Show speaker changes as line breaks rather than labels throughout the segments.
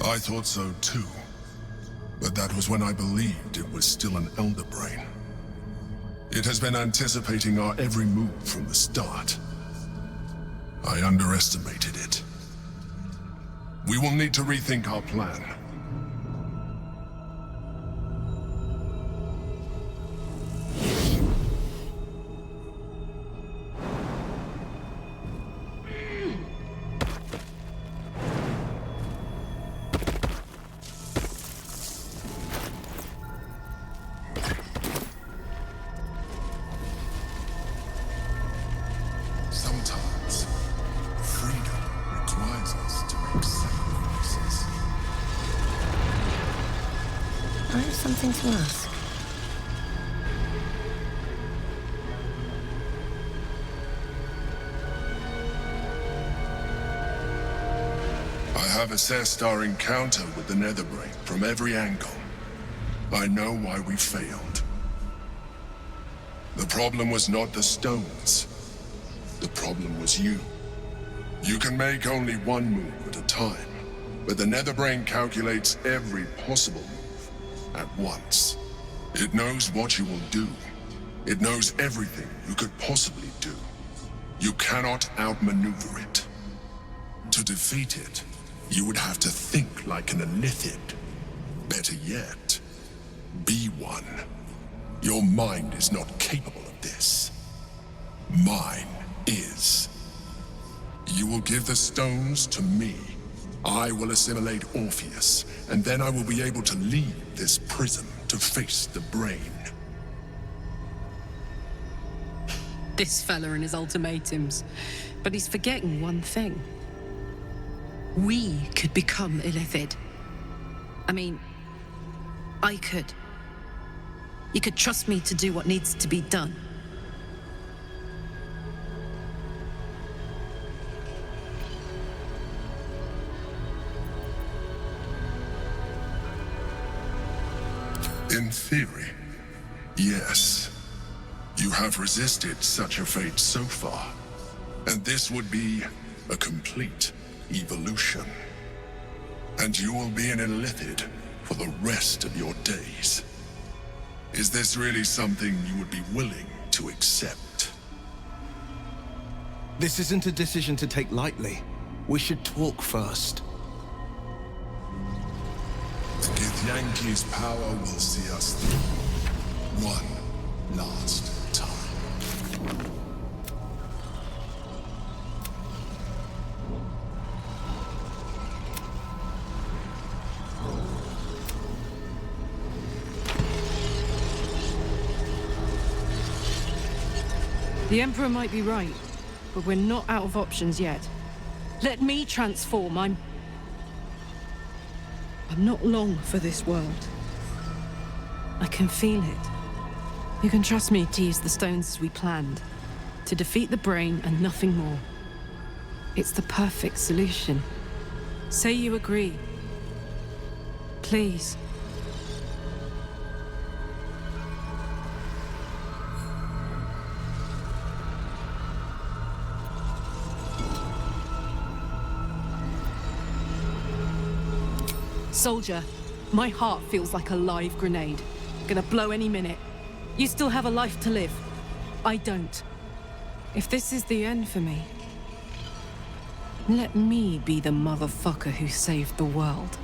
I thought so too. But that was when I believed it was still an Elder Brain. It has been anticipating our every move from the start. I underestimated it. We will need to rethink our plan. Sometimes, freedom requires us to make sacrifices.
I have something to ask.
I have assessed our encounter with the Netherbrain from every angle. I know why we failed. The problem was not the stones. The problem was you. You can make only one move at a time, but the Netherbrain calculates every possible move at once. It knows what you will do. It knows everything you could possibly do. You cannot outmaneuver it. To defeat it, you would have to think like an Illithid. Better yet, be one. Your mind is not capable of this. Mine is. You will give the stones to me. I will assimilate Orpheus, and then I will be able to leave this prison to face the brain.
This fella and his ultimatums. But he's forgetting one thing. We could become Illithid. I mean, I could. You could trust me to do what needs to be done.
In theory, yes. You have resisted such a fate so far, and this would be a complete evolution. And you will be an Illithid for the rest of your days. Is this really something you would be willing to accept?
This isn't a decision to take lightly. We should talk first.
The Githyanki's power will see us through. One last time.
The Emperor might be right, but we're not out of options yet. Let me transform. I'm not long for this world. I can feel it. You can trust me to use the stones as we planned. To defeat the brain and nothing more. It's the perfect solution. Say you agree. Please. Soldier, my heart feels like a live grenade. Gonna blow any minute. You still have a life to live. I don't. If this is the end for me, let me be the motherfucker who saved the world.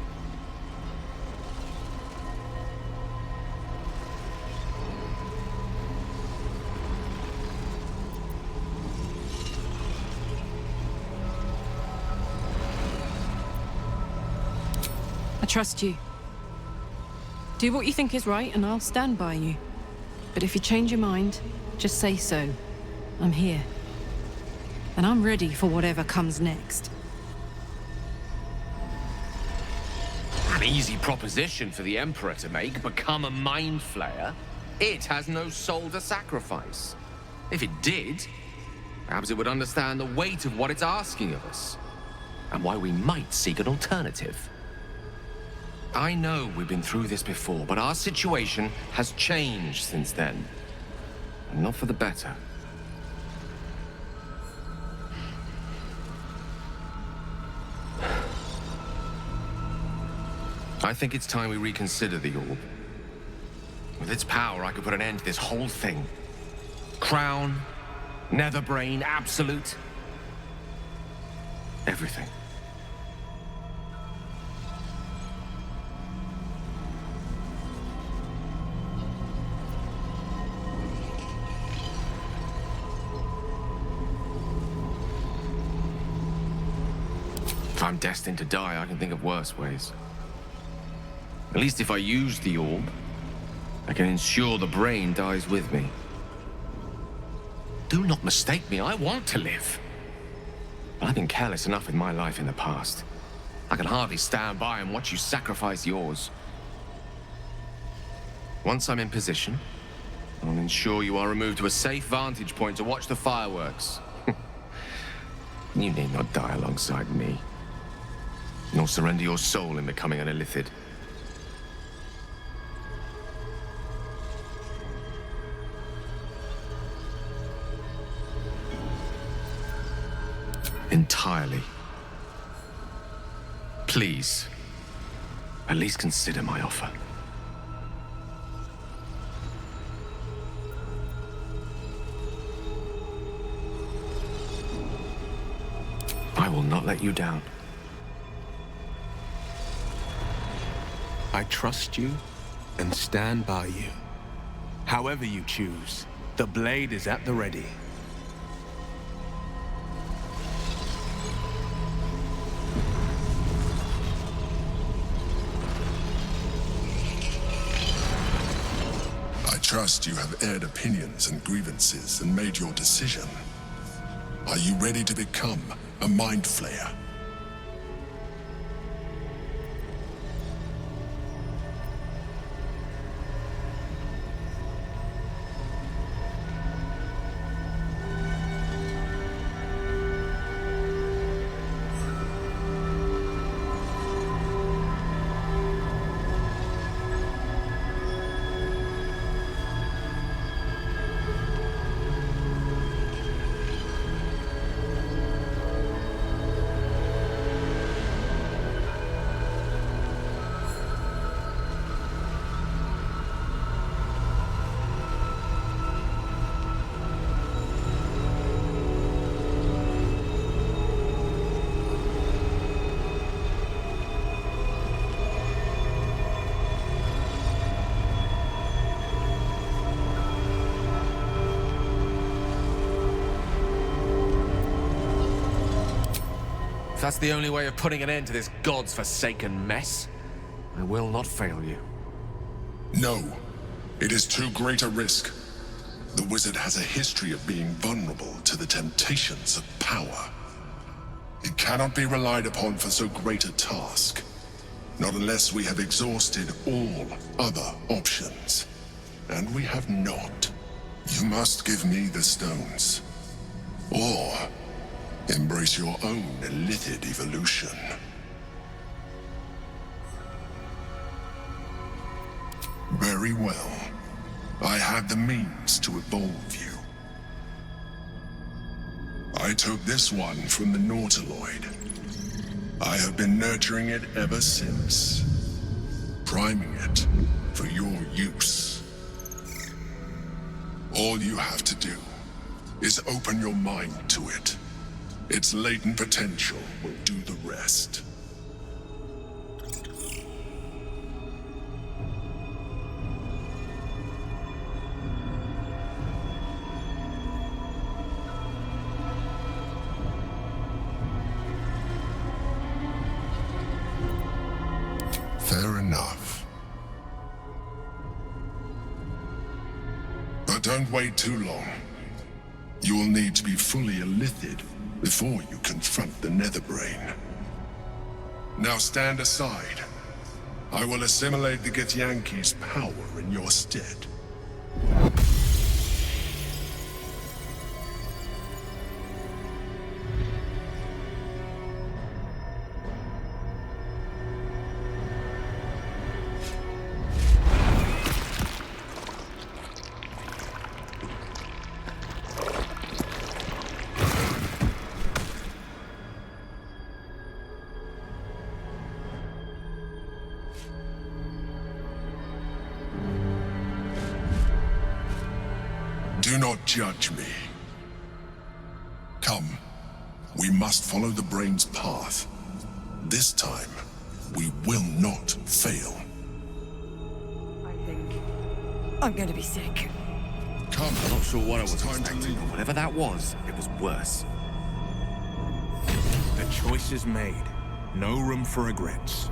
I trust you. Do what you think is right and I'll stand by you. But if you change your mind, just say so. I'm here. And I'm ready for whatever comes next.
An easy proposition for the Emperor to make, become a Mind Flayer. It has no soul to sacrifice. If it did, perhaps it would understand the weight of what it's asking of us, and why we might seek an alternative. I know we've been through this before, but our situation has changed since then. And not for the better. I think it's time we reconsider the orb. With its power, I could put an end to this whole thing. Crown, Netherbrain, Absolute. Everything. If I'm destined to die, I can think of worse ways. At least if I use the orb, I can ensure the brain dies with me. Do not mistake me, I want to live. But I've been careless enough with my life in the past. I can hardly stand by and watch you sacrifice yours. Once I'm in position, I'll ensure you are removed to a safe vantage point to watch the fireworks. You need not die alongside me, nor surrender your soul in becoming an illithid. Entirely. Please, at least consider my offer. I will not let you down.
I trust you and stand by you. However you choose, the blade is at the ready.
I trust you have aired opinions and grievances and made your decision. Are you ready to become a Mind Flayer?
If that's the only way of putting an end to this God's forsaken mess, I will not fail you.
No. It is too great a risk. The wizard has a history of being vulnerable to the temptations of power. It cannot be relied upon for so great a task. Not unless we have exhausted all other options. And we have not. You must give me the stones. Or embrace your own illithid evolution. Very well. I have the means to evolve you. I took this one from the Nautiloid. I have been nurturing it ever since, priming it for your use. All you have to do is open your mind to it. Its latent potential will do the rest. Fair enough. But don't wait too long. You will need to be fully illithid before you confront the Netherbrain. Now stand aside. I will assimilate the Githyanki's power in your stead. Do not judge me. Come, we must follow the brain's path. This time, we will not fail.
I think I'm going to be sick.
Come.
I'm not sure what I was
It's time to
expecting,
leave.
but whatever that was, it was worse.
The choice is made. No room for regrets.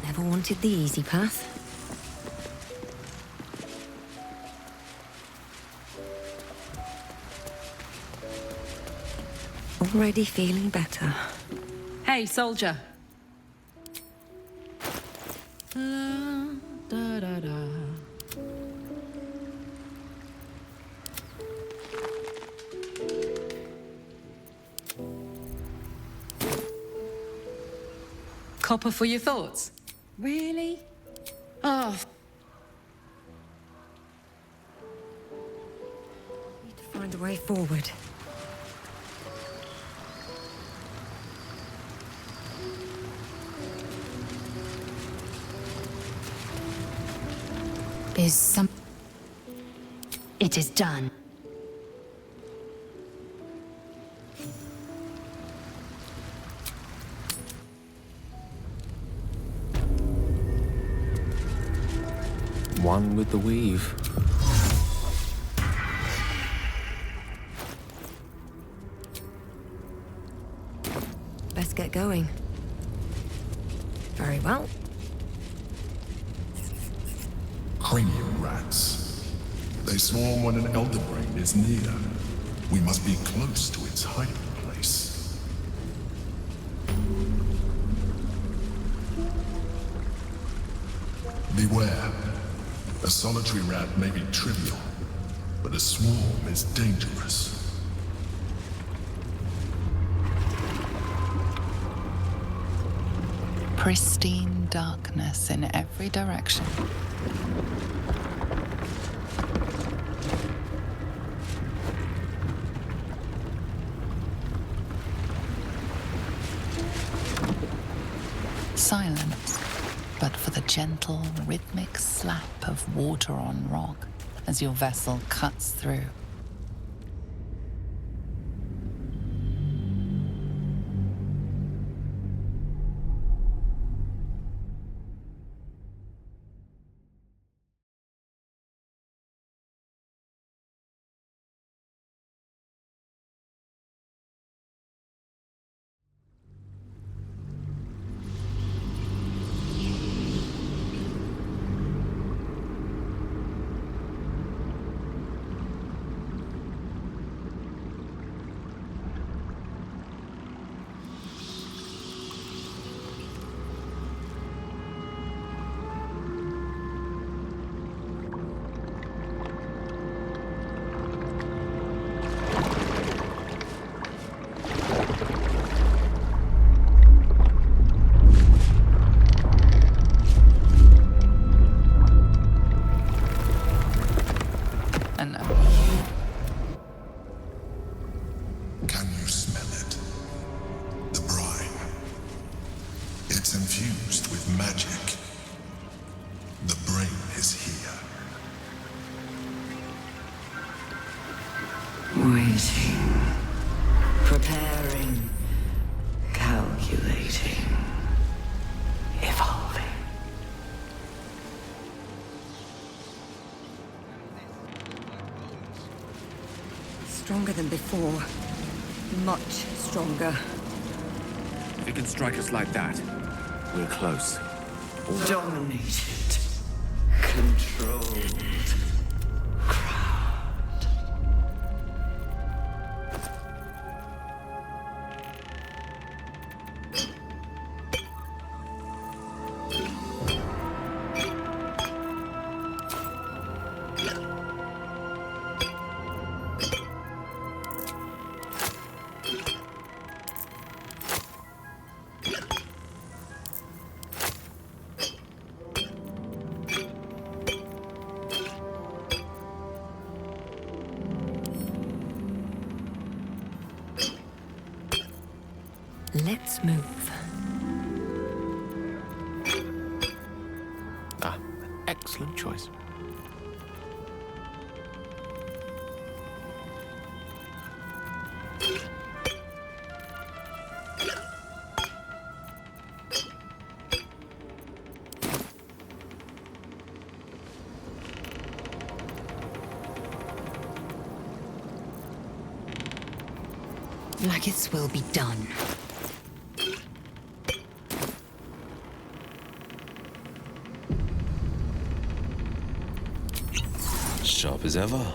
Never wanted the easy path. Already feeling better.
Hey, soldier. Da, da, da, da. Copper for your thoughts? Really? Oh,
Need to find a way forward.
Is some... It is done.
One with the weave.
Best get going. Very well.
Cranium rats. They swarm when an elder brain is near. We must be close to its hiding place. Beware. A solitary rat may be trivial, but a swarm is dangerous.
Pristine darkness in every direction. Silence, but for the gentle, rhythmic slap of water on rock as your vessel cuts through.
Can you smell it? The brine. It's infused with magic. The brain is here.
Waiting. Preparing. Calculating. Evolving.
Stronger than before. Much stronger.
If he can strike us like that, we're close.
Dominated. Controlled. Crowned.
Let's move.
Excellent choice.
Like its will be done.
Sharp as ever.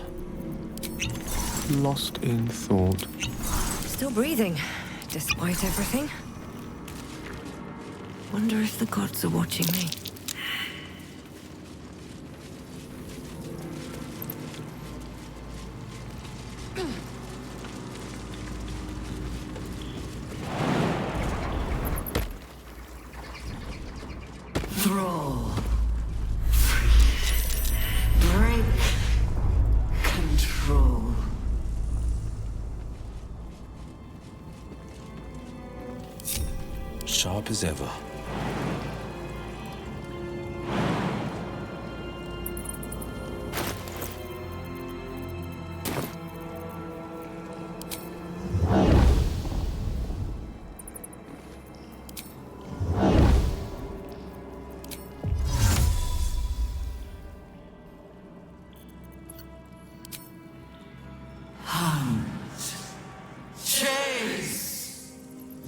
Lost in thought.
Still breathing, despite everything. Wonder if the gods are watching me.
Thrall. Freed. Break. Control.
Sharp as ever.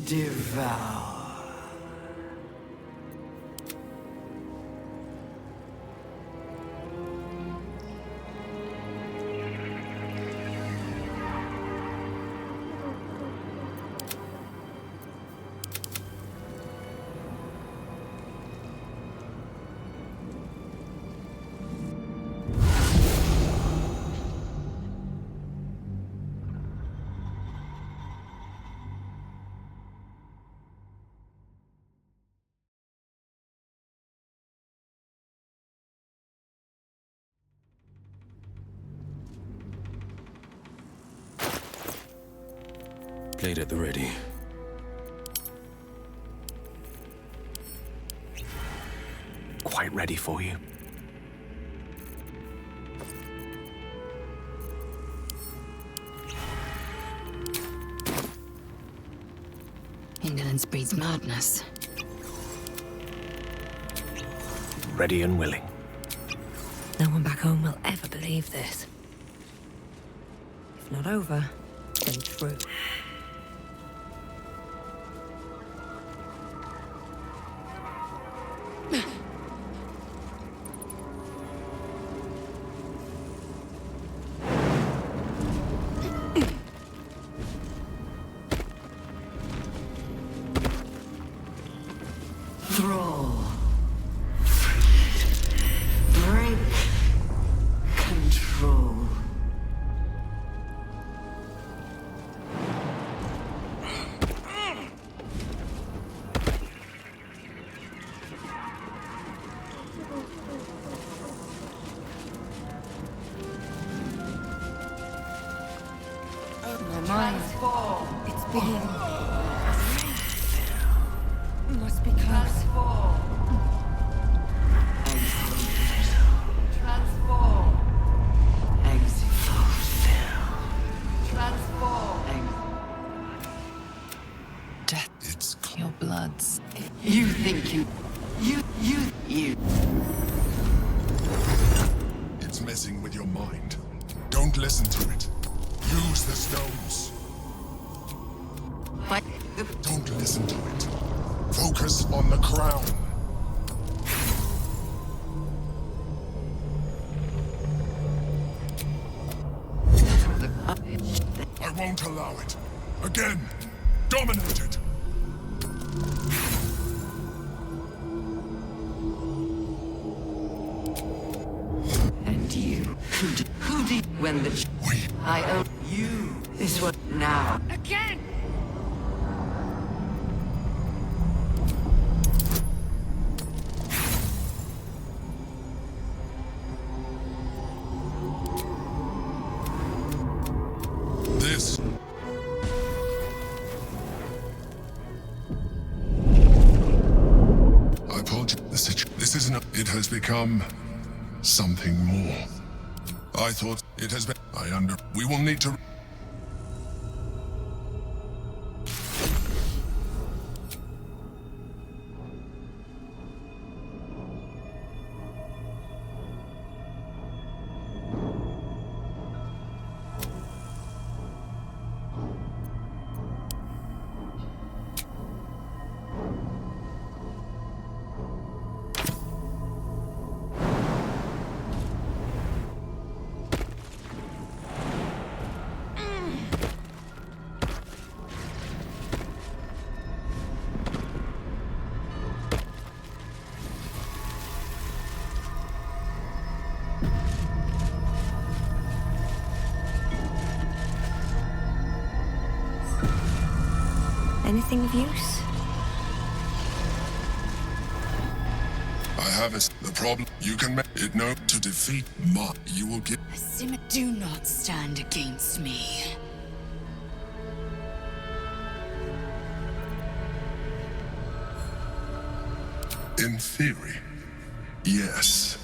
Devour.
Blade at the ready.
Quite ready for you.
Indolence breeds madness.
Ready and willing.
No one back home will ever believe this. If not over, then true.
Thrall. Break. Control.
My mind. It's being. Must be close.
Death.
It's
Your bloods.
You think you.
It's messing with your mind. Don't listen to it. Use the stones.
But
Don't listen to it. Focus on the crown. I won't allow it. Again, dominate it.
and you. Who did when the
We
I owe you this one now.
Again!
this. I told you this isn't a, it has become something more. I thought it has been. We will need to.
Anything of use?
I have the problem. You can make it know to defeat Ma. You will get.
Do not stand against me.
In theory, yes.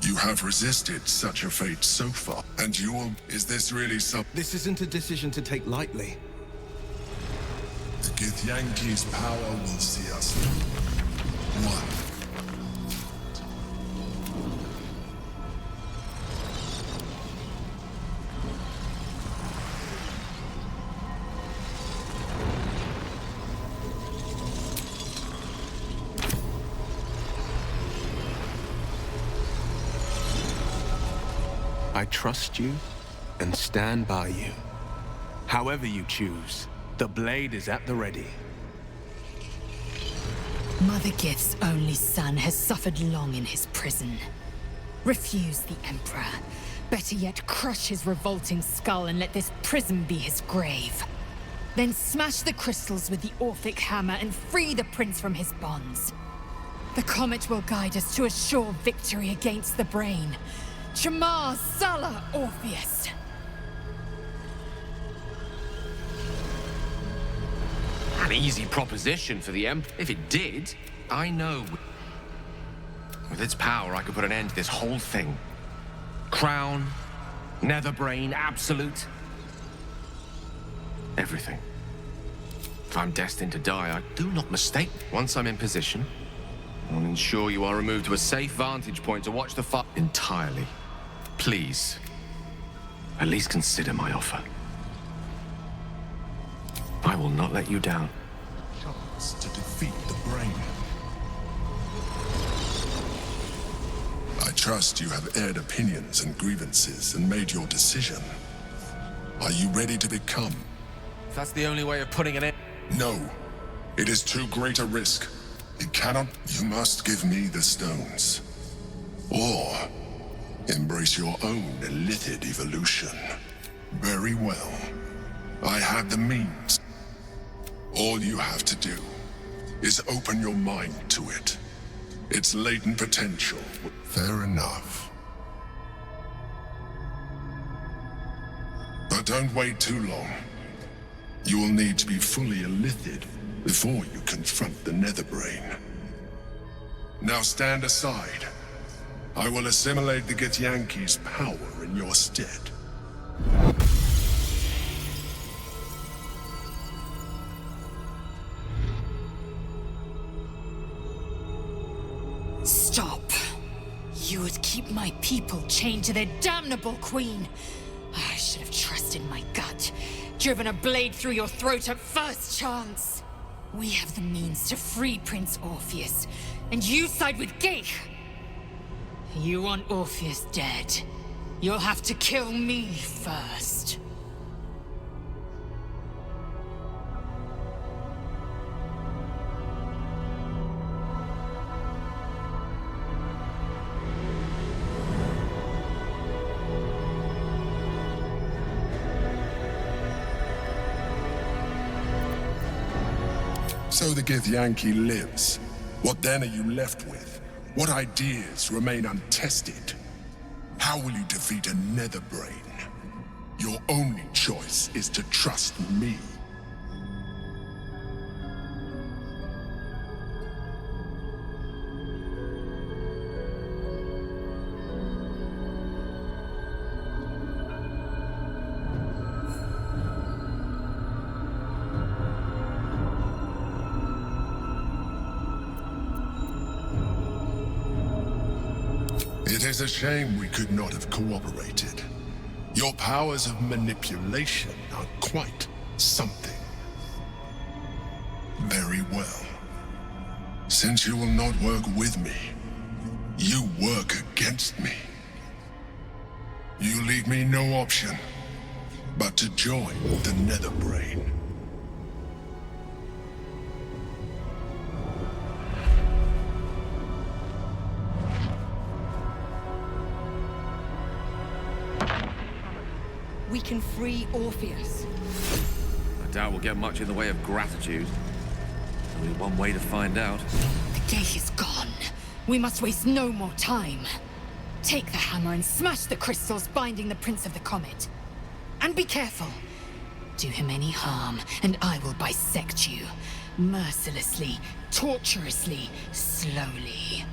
You have resisted such a fate so far, and you will. Is this really some?
This isn't a decision to take lightly.
The Githyanki's power will see us through. One.
I trust you and stand by you. However you choose, the blade is at the ready.
Mother Gith's only son has suffered long in his prison. Refuse the Emperor. Better yet, crush his revolting skull and let this prison be his grave. Then smash the crystals with the Orphic hammer and free the prince from his bonds. The comet will guide us to a sure victory against the brain. Shamar Sala Orpheus.
An easy proposition for the Emperor. If it did, I know. With its power, I could put an end to this whole thing. Crown, Netherbrain, Absolute. Everything. If I'm destined to die, I do not mistake. Once I'm in position, I'll ensure you are removed to a safe vantage point to watch the fight entirely. Please, at least consider my offer. I will not let you down.
Chance to defeat the brain. I trust you have aired opinions and grievances and made your decision. Are you ready to become?
If that's the only way of putting an end.
No. It is too great a risk. It cannot. You must give me the stones. Or embrace your own illithid evolution. Very well. I have the means. All you have to do is open your mind to it. Its latent potential. Fair enough. But don't wait too long. You will need to be fully illithid before you confront the Netherbrain. Now stand aside. I will assimilate the Githyanki's power in your stead.
Stop. You would keep my people chained to their damnable queen. I should have trusted my gut. Driven a blade through your throat at first chance. We have the means to free Prince Orpheus, and you side with Gate. You want Orpheus dead. You'll have to kill me first.
So the Githyanki lives. What then are you left with? What ideas remain untested? How will you defeat a Netherbrain? Your only choice is to trust me. It is a shame we could not have cooperated. Your powers of manipulation are quite something. Very well. Since you will not work with me, you work against me. You leave me no option but to join the Netherbrain.
We can free Orpheus.
I doubt we'll get much in the way of gratitude. Only one way to find out.
The gate is gone. We must waste no more time. Take the hammer and smash the crystals binding the Prince of the Comet. And be careful. Do him any harm, and I will bisect you. Mercilessly, torturously, slowly.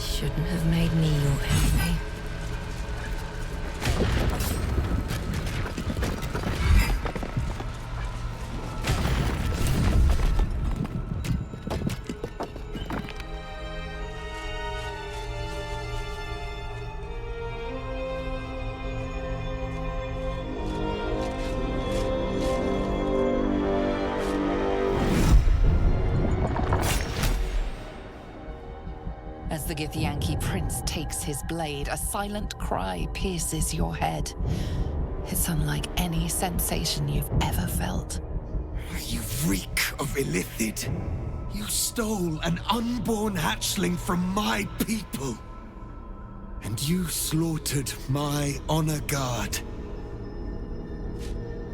Shouldn't have made me your enemy.
Githyanki prince takes his blade, a silent cry pierces your head. It's unlike any sensation you've ever felt.
You reek of Illithid. You stole an unborn hatchling from my people. And you slaughtered my honor guard.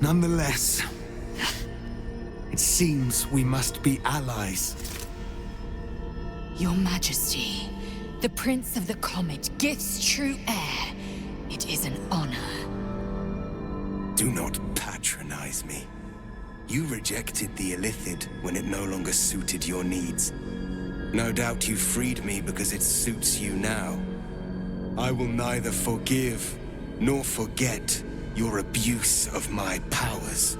Nonetheless, it seems we must be allies.
Your Majesty, the Prince of the Comet, Gith's true heir. It is an honor.
Do not patronize me. You rejected the Illithid when it no longer suited your needs. No doubt you freed me because it suits you now. I will neither forgive nor forget your abuse of my powers.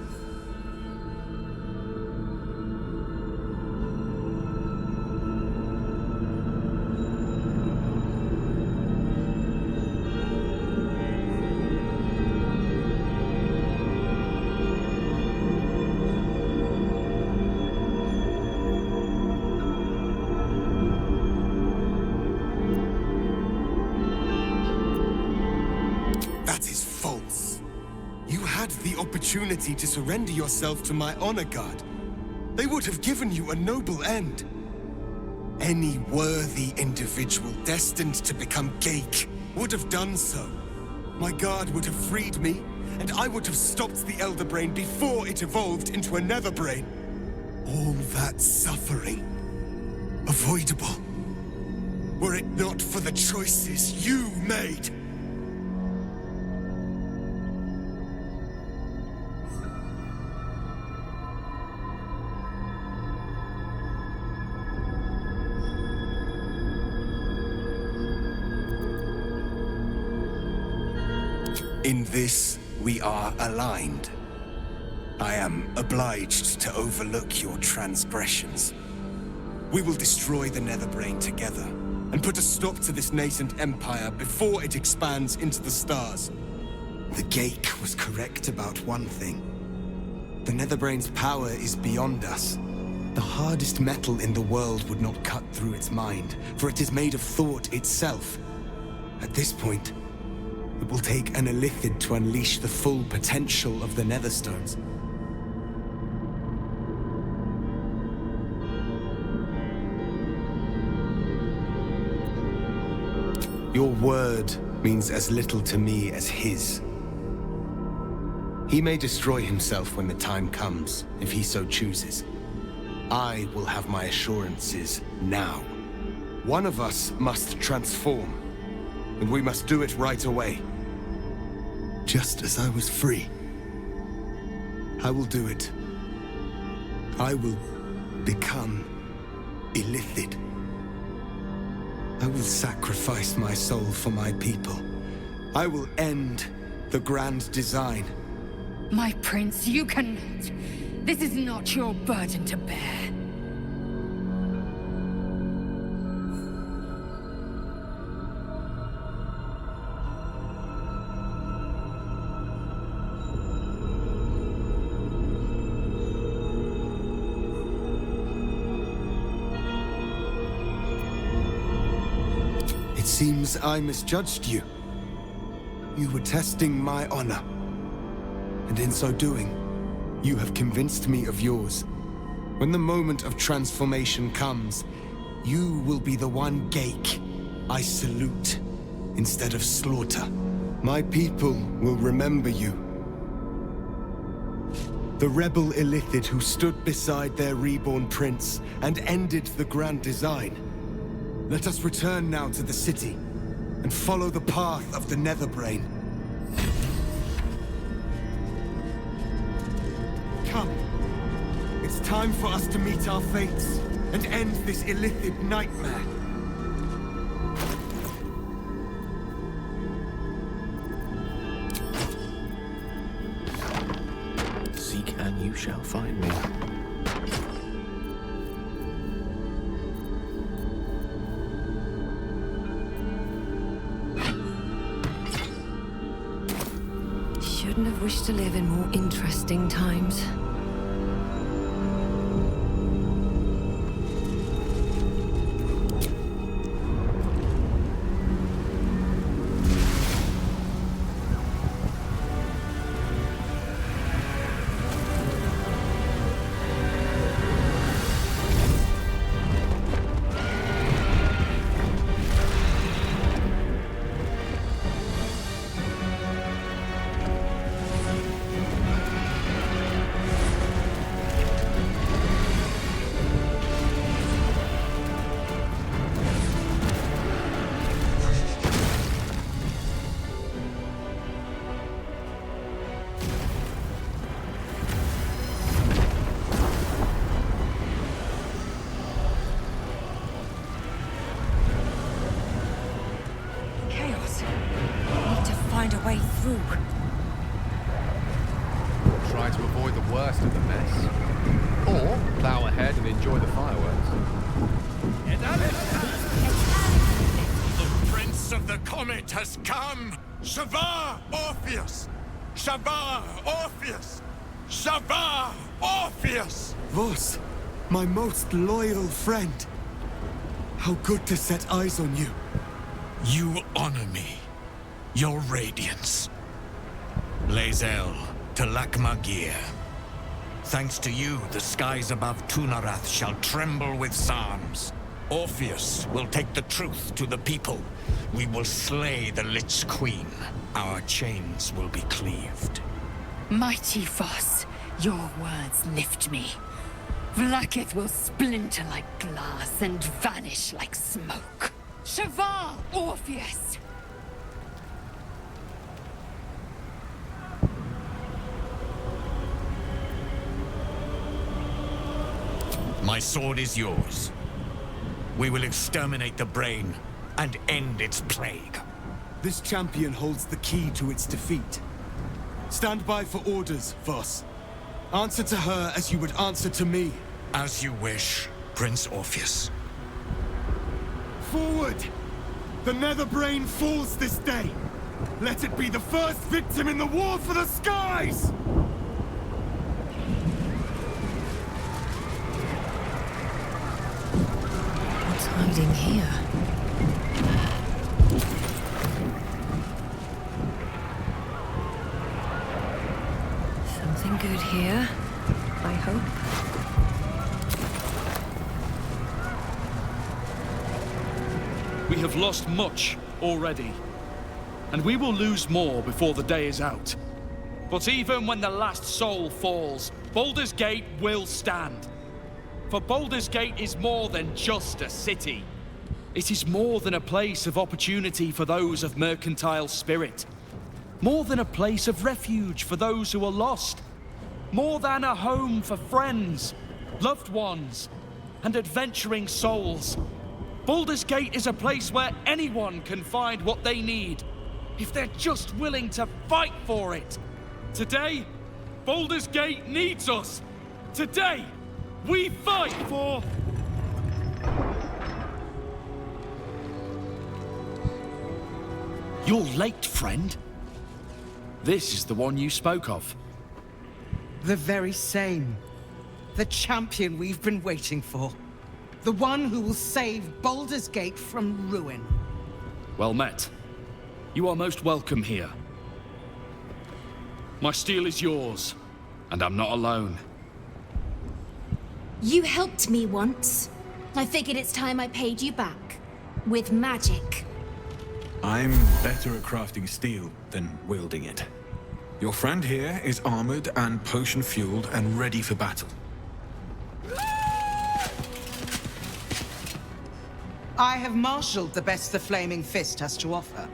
Opportunity to surrender yourself to my honor guard. They would have given you a noble end. Any worthy individual destined to become Gake would have done so. My guard would have freed me, and I would have stopped the Elder Brain before it evolved into a Nether Brain. All that suffering, avoidable, were it not for the choices you made. In this, we are aligned. I am obliged to overlook your transgressions. We will destroy the Netherbrain together, and put a stop to this nascent empire before it expands into the stars. The Gake was correct about one thing. The Netherbrain's power is beyond us. The hardest metal in the world would not cut through its mind, for it is made of thought itself. At this point, it will take an Illithid to unleash the full potential of the Netherstones. Your word means as little to me as his. He may destroy himself when the time comes, if he so chooses. I will have my assurances now. One of us must transform, and we must do it right away. Just as I was free, I will do it. I will become Illithid. I will sacrifice my soul for my people. I will end the grand design.
My prince, you cannot. This is not your burden to bear.
It seems I misjudged you. You were testing my honor. And in so doing, you have convinced me of yours. When the moment of transformation comes, you will be the one Gake I salute instead of slaughter. My people will remember you. The rebel Illithid who stood beside their reborn prince and ended the grand design. Let us return now to the city and follow the path of the Netherbrain. Come. It's time for us to meet our fates and end this Illithid nightmare.
Seek and you shall find me.
Shouldn't have wished to live in more interesting times.
Try to avoid the worst of the mess. Or plow ahead and enjoy the fireworks.
The Prince of the Comet has come! Shavar Orpheus! Shavar Orpheus! Shavar Orpheus!
Vos, my most loyal friend. How good to set eyes on you.
You honor me. Your radiance. Lae'zel to Lakmagir. Thanks to you, the skies above Tunarath shall tremble with psalms. Orpheus will take the truth to the people. We will slay the Lich's queen. Our chains will be cleaved.
Mighty Voss, your words lift me. Vlaakith will splinter like glass and vanish like smoke. Shavar Orpheus!
My sword is yours. We will exterminate the brain and end its plague.
This champion holds the key to its defeat. Stand by for orders, Voss. Answer to her as you would answer to me.
As you wish, Prince Orpheus.
Forward! The Netherbrain falls this day. Let it be the first victim in the war for the skies!
What's hiding here? Something good here, I hope.
We have lost much already, and we will lose more before the day is out. But even when the last soul falls, Baldurs Gate will stand. For Baldurs Gate is more than just a city. It is more than a place of opportunity for those of mercantile spirit. More than a place of refuge for those who are lost. More than a home for friends, loved ones, and adventuring souls. Baldurs Gate is a place where anyone can find what they need, if they're just willing to fight for it. Today, Baldurs Gate needs us. Today, we fight for... You're late, friend. This is the one you spoke of.
The very same. The champion we've been waiting for. The one who will save Baldurs Gate from ruin.
Well met. You are most welcome here. My steel is yours, and I'm not alone.
You helped me once. I figured it's time I paid you back. With magic.
I'm better at crafting steel than wielding it. Your friend here is armored and potion-fueled and ready for battle.
I have marshaled the best the Flaming Fist has to offer.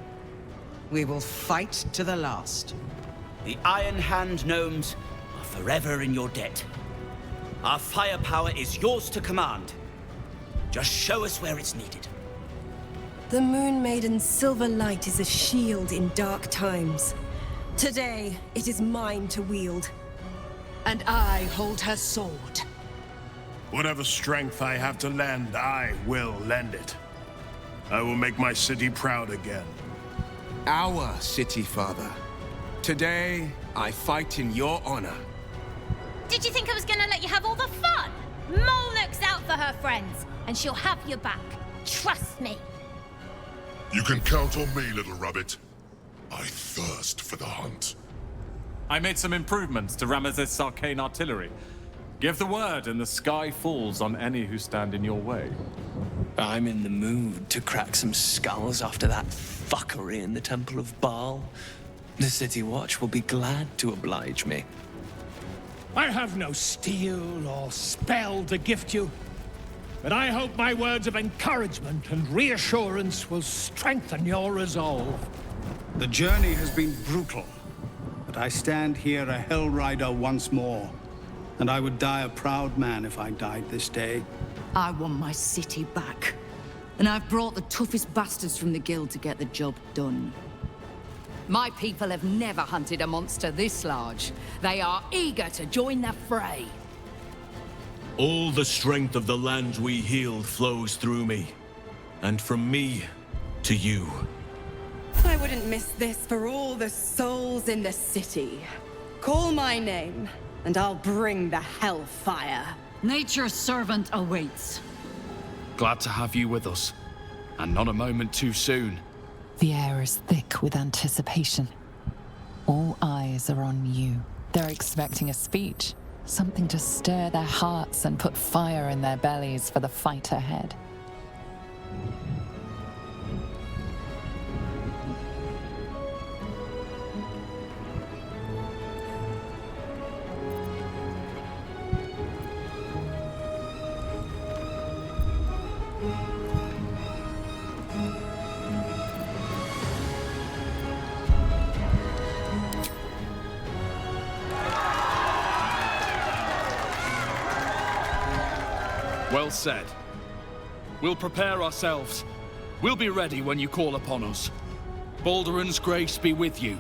We will fight to the last.
The Iron Hand gnomes are forever in your debt. Our firepower is yours to command. Just show us where it's needed.
The Moon Maiden's silver light is a shield in dark times. Today, it is mine to wield.
And I hold her sword.
Whatever strength I have to lend, I will lend it. I will make my city proud again.
Our city, Father. Today, I fight in your honor.
Did you think I was gonna let you have all the fun? Mole looks out for her friends, and she'll have your back. Trust me.
You can count on me, little rabbit. I thirst for the hunt.
I made some improvements to Ramesses' arcane artillery. Give the word and the sky falls on any who stand in your way.
I'm in the mood to crack some skulls after that fuckery in the Temple of Baal. The City Watch will be glad to oblige me.
I have no steel or spell to gift you, but I hope my words of encouragement and reassurance will strengthen your resolve.
The journey has been brutal, but I stand here a Hell Rider once more. And I would die a proud man if I died this day.
I want my city back. And I've brought the toughest bastards from the guild to get the job done. My people have never hunted a monster this large. They are eager to join the fray.
All the strength of the lands we healed flows through me. And from me to you.
I wouldn't miss this for all the souls in the city. Call my name, and I'll bring the hellfire.
Nature's servant awaits.
Glad to have you with us. And not a moment too soon.
The air is thick with anticipation. All eyes are on you. They're expecting a speech. Something to stir their hearts and put fire in their bellies for the fight ahead.
Well said. We'll prepare ourselves. We'll be ready when you call upon us. Baldur's grace be with you.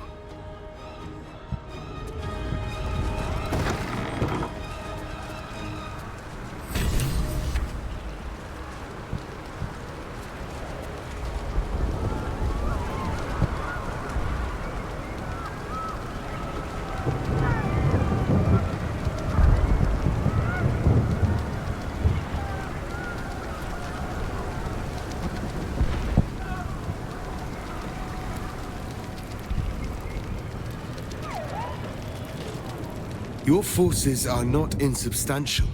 Your forces are not insubstantial.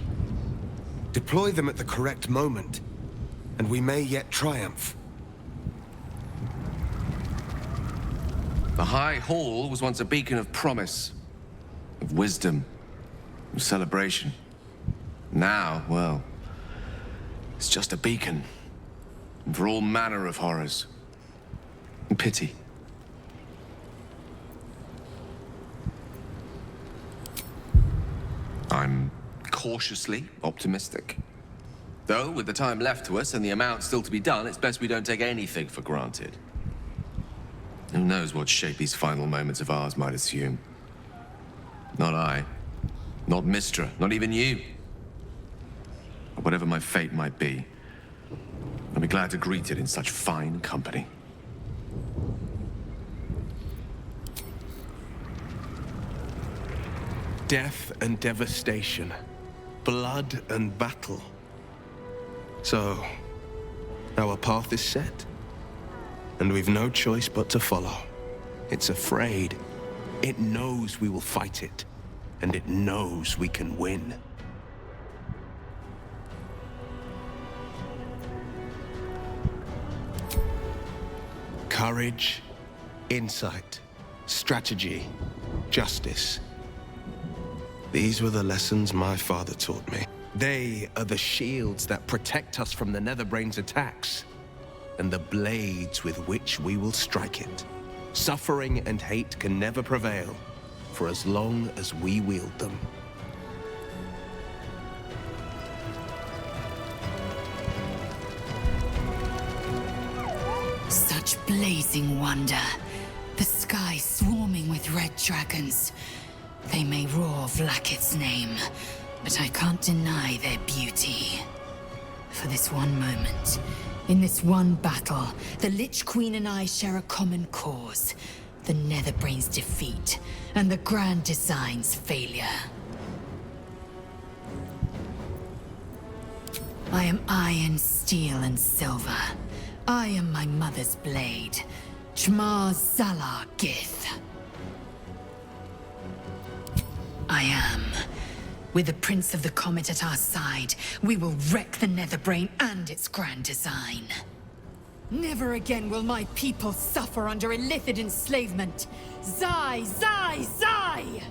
Deploy them at the correct moment, and we may yet triumph.
The High Hall was once a beacon of promise, of wisdom, of celebration. Now, well, it's just a beacon for all manner of horrors and pity. I'm cautiously optimistic. Though, with the time left to us and the amount still to be done, it's best we don't take anything for granted. Who knows what shape these final moments of ours might assume? Not I. Not Mistra. Not even you. But whatever my fate might be, I'll be glad to greet it in such fine company.
Death and devastation. Blood and battle. So, our path is set. And we've no choice but to follow. It's afraid. It knows we will fight it. And it knows we can win. Courage, insight, strategy, justice. These were the lessons my father taught me. They are the shields that protect us from the Netherbrain's attacks, and the blades with which we will strike it. Suffering and hate can never prevail, for as long as we wield them.
Such blazing wonder. The sky swarming with red dragons. They may roar Vlaakith's name, but I can't deny their beauty. For this one moment, in this one battle, the Lich Queen and I share a common cause. The Netherbrain's defeat, and the Grand Design's failure. I am iron, steel, and silver. I am my mother's blade, Jmar Zalar Gith. I am. With the Prince of the Comet at our side, we will wreck the Netherbrain and its Grand Design. Never again will my people suffer under illithid enslavement. Zai, Zai, Zai!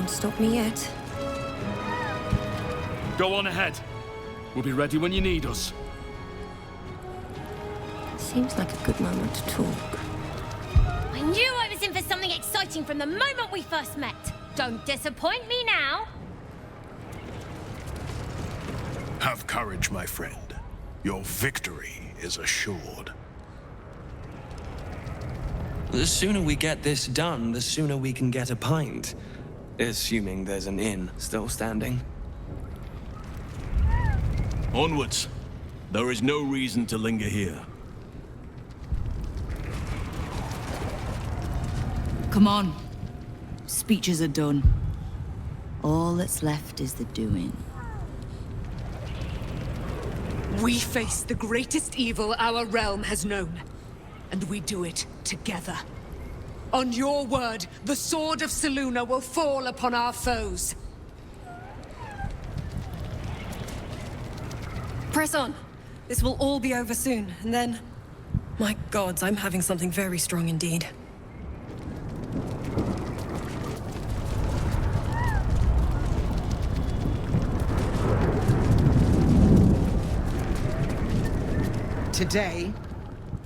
Stop me yet.
Go on ahead. We'll be ready when you need us.
Seems like a good moment to talk.
I knew I was in for something exciting from the moment we first met. Don't disappoint me now.
Have courage, my friend. Your victory is assured.
The sooner we get this done, the sooner we can get a pint. Assuming there's an inn still standing.
Onwards. There is no reason to linger here.
Come on. Speeches are done. All that's left is the doing.
We face the greatest evil our realm has known, and we do it together. On your word, the sword of Selûne will fall upon our foes.
Press on. This will all be over soon, and then... My gods, I'm having something very strong indeed.
Today,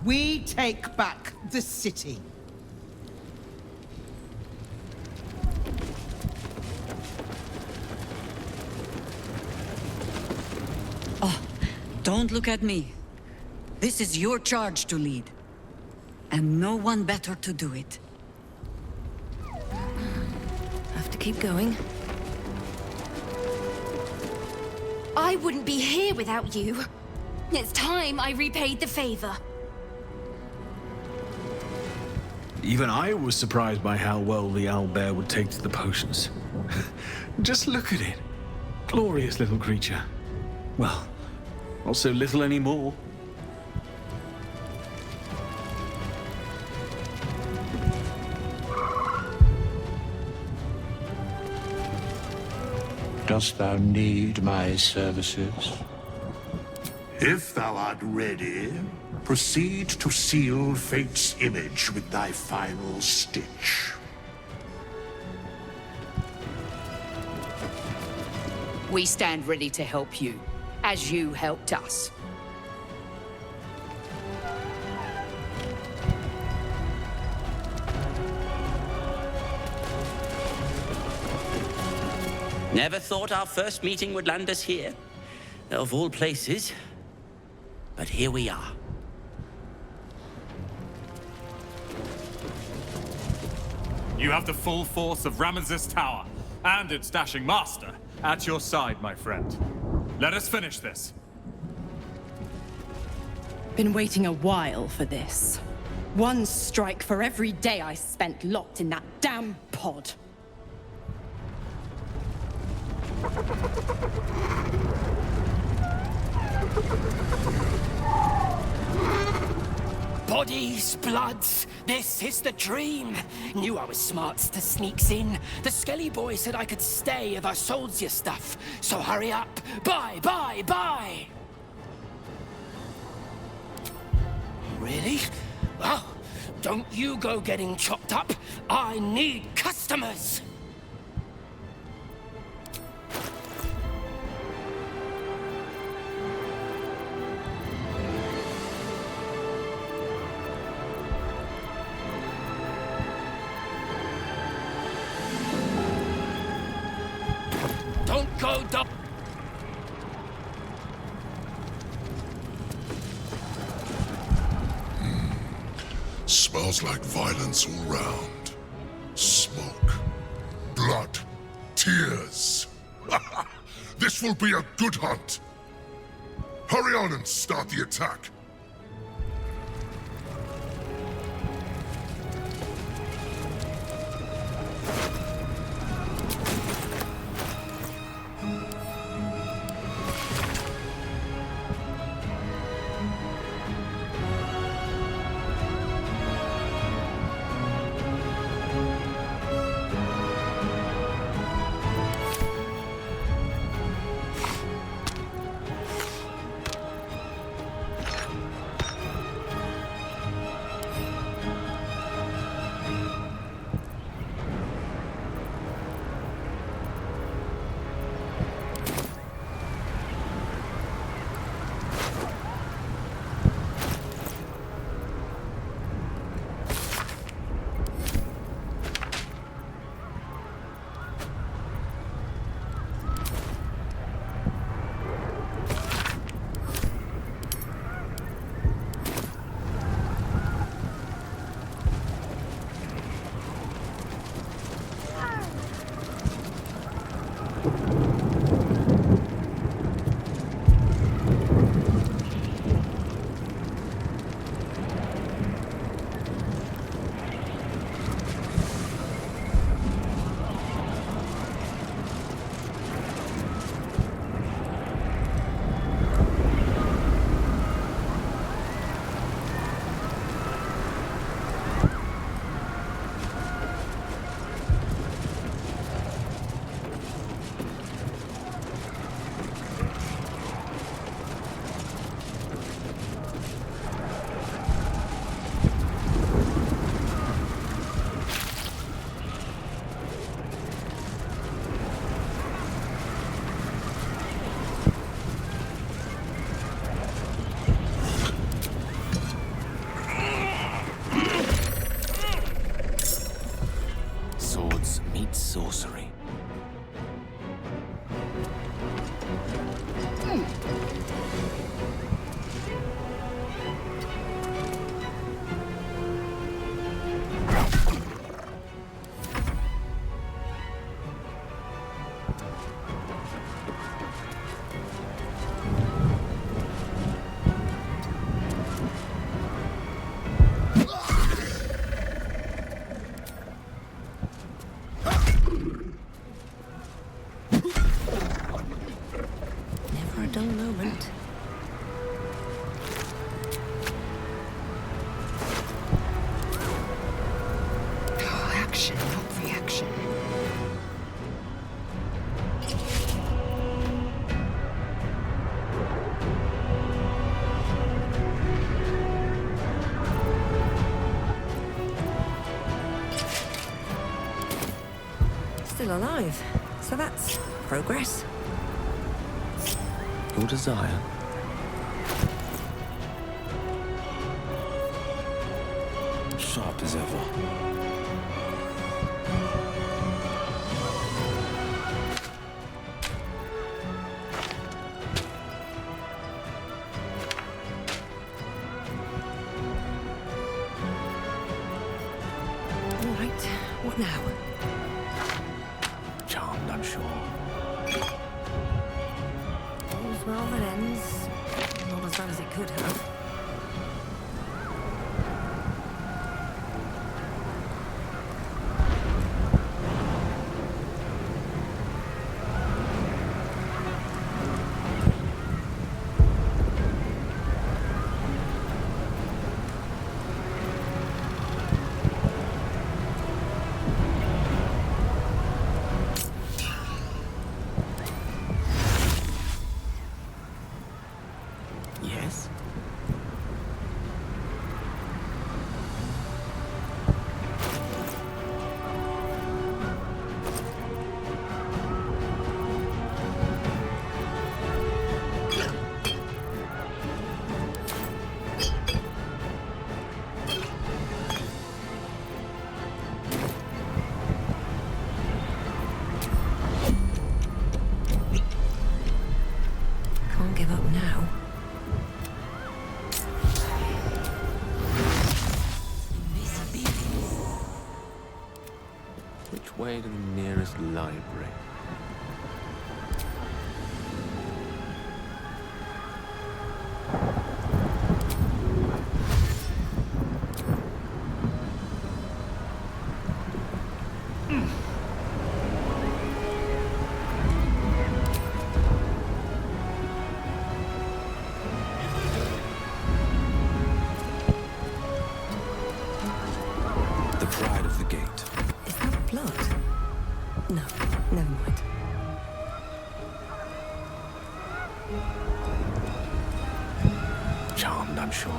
we take back the city.
Don't look at me. This is your charge to lead. And no one better to do it.
Have to keep going.
I wouldn't be here without you. It's time I repaid the favor.
Even I was surprised by how well the owlbear would take to the potions. Just look at it. Glorious little creature. Well, not so little anymore.
Dost thou need my services?
If thou art ready, proceed to seal Fate's image with thy final stitch.
We stand ready to help you, as you helped us.
Never thought our first meeting would land us here. Of all places. But here we are.
You have the full force of Ramesses Tower and its dashing master at your side, my friend. Let us finish this.
Been waiting a while for this. One strike for every day I spent locked in that damn pod.
Bodies, bloods, this is the dream. Knew I was smarts to sneaks in. The skelly boy said I could stay if I sold you stuff. So hurry up. Buy, buy, buy! Really? Well, don't you go getting chopped up. I need customers! Don't go down.
Smells like violence all round. Smoke. Blood. Tears. This will be a good hunt. Hurry on and start the attack.
Science meets sorcery.
Never a dull moment.
Oh, action, not reaction.
Still alive. So that's progress.
Your desire. Sharp as ever.
All right, what now?
Charmed, I'm sure.
All's well that ends. Not as bad as it could have.
Yes?
Can't give up now.
Which way to the nearest library? The pride of the gate.
Is that blood? No, never mind.
Charmed, I'm sure.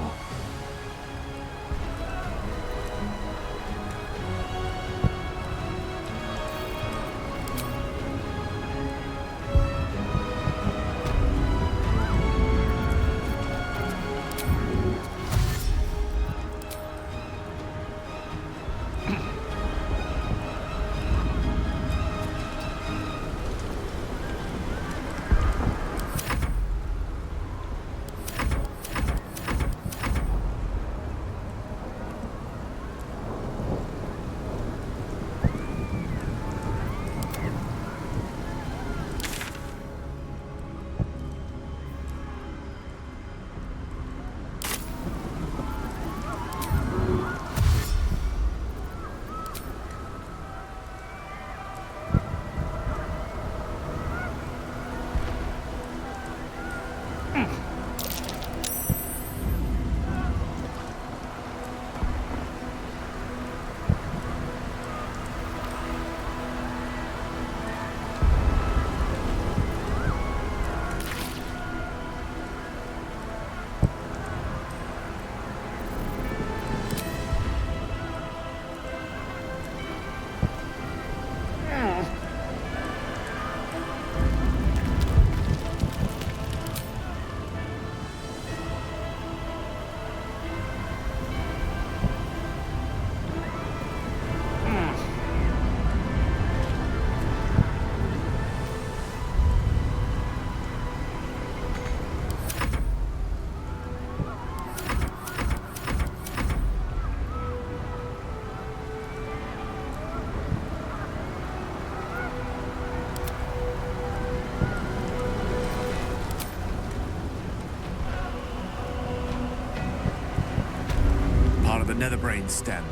Netherbrain stem.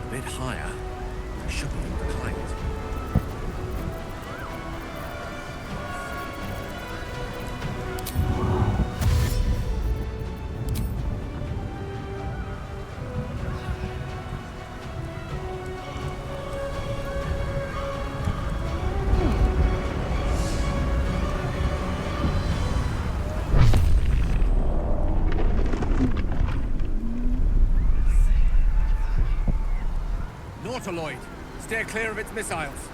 A bit higher. I should be able to climb it. Nautiloid! Steer clear of its missiles.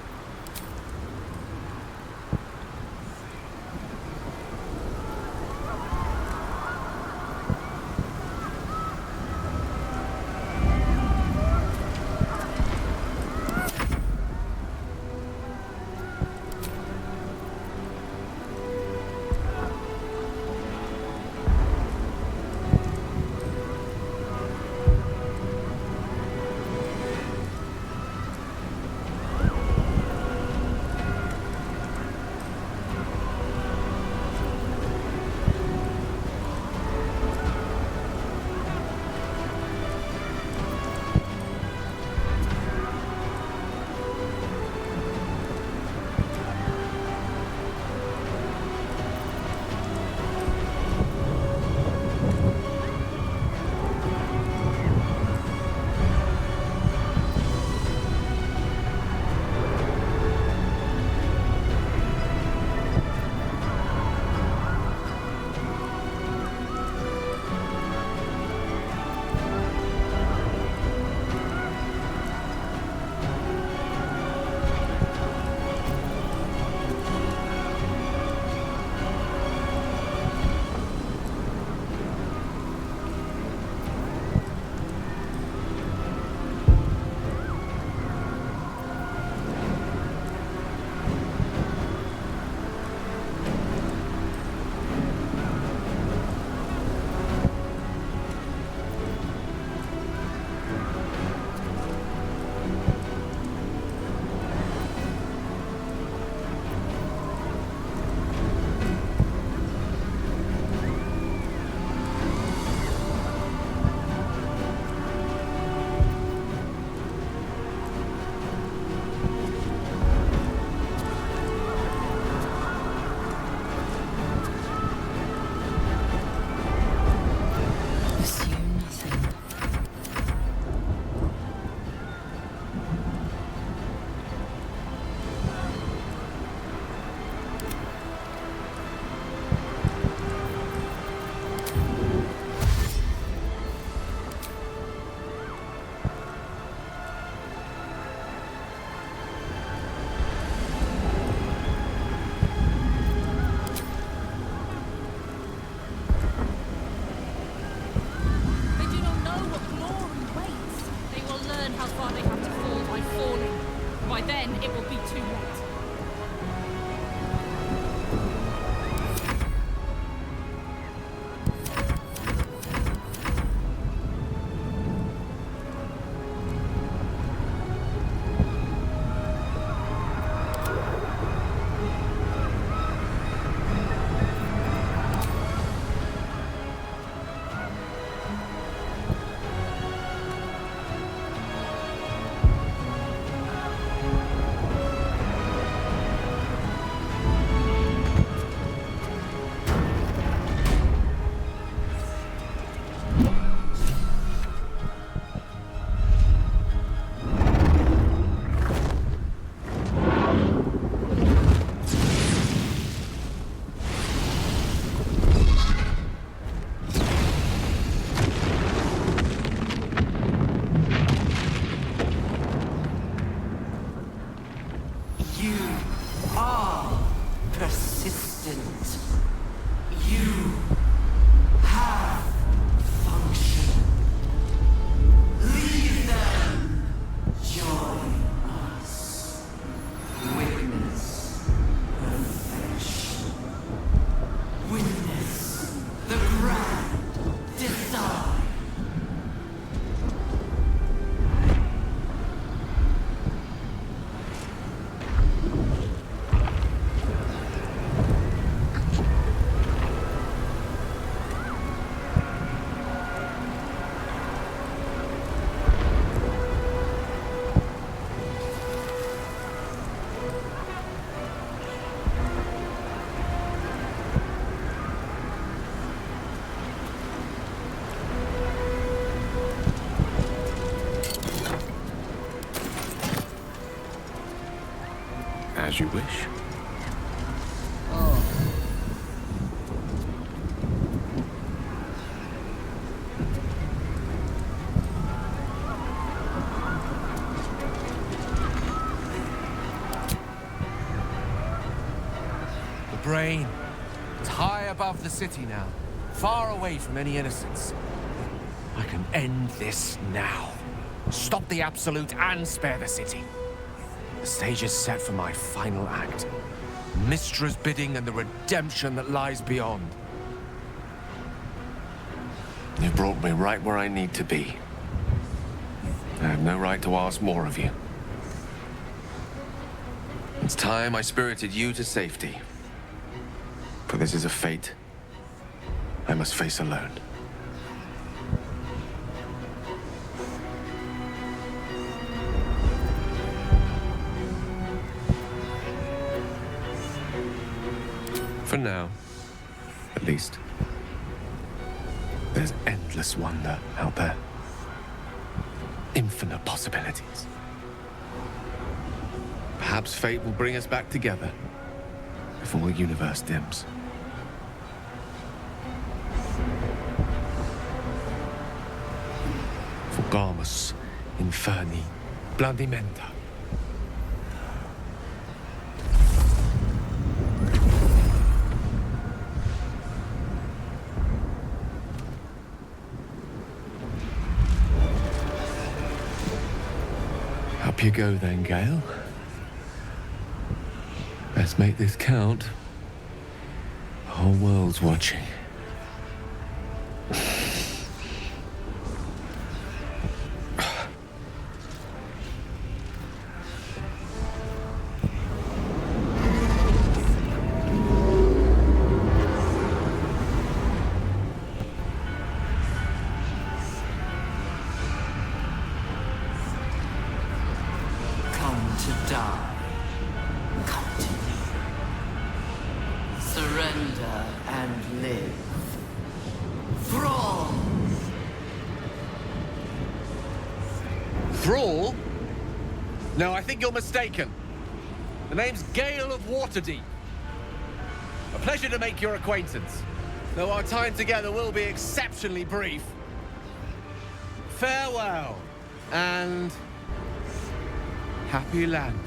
As you wish.
The brain. It's high above the city now, far away from any innocence. I can end this now. Stop the Absolute and spare the city. The stage is set for my final act. Mistra's bidding and the redemption that lies beyond. You've brought me right where I need to be. I have no right to ask more of you. It's time I spirited you to safety. For this is a fate I must face alone. For now, at least. There's endless wonder out there. Infinite possibilities. Perhaps fate will bring us back together before the universe dims. Forgamus Inferni Blandimenta. Up you go then, Gale. Let's make this count. The whole world's watching.
Come to die. Come to me. Surrender and live. Thrall!
Thrall? No, I think you're mistaken. The name's Gale of Waterdeep. A pleasure to make your acquaintance, though our time together will be exceptionally brief. Farewell, and happy landing.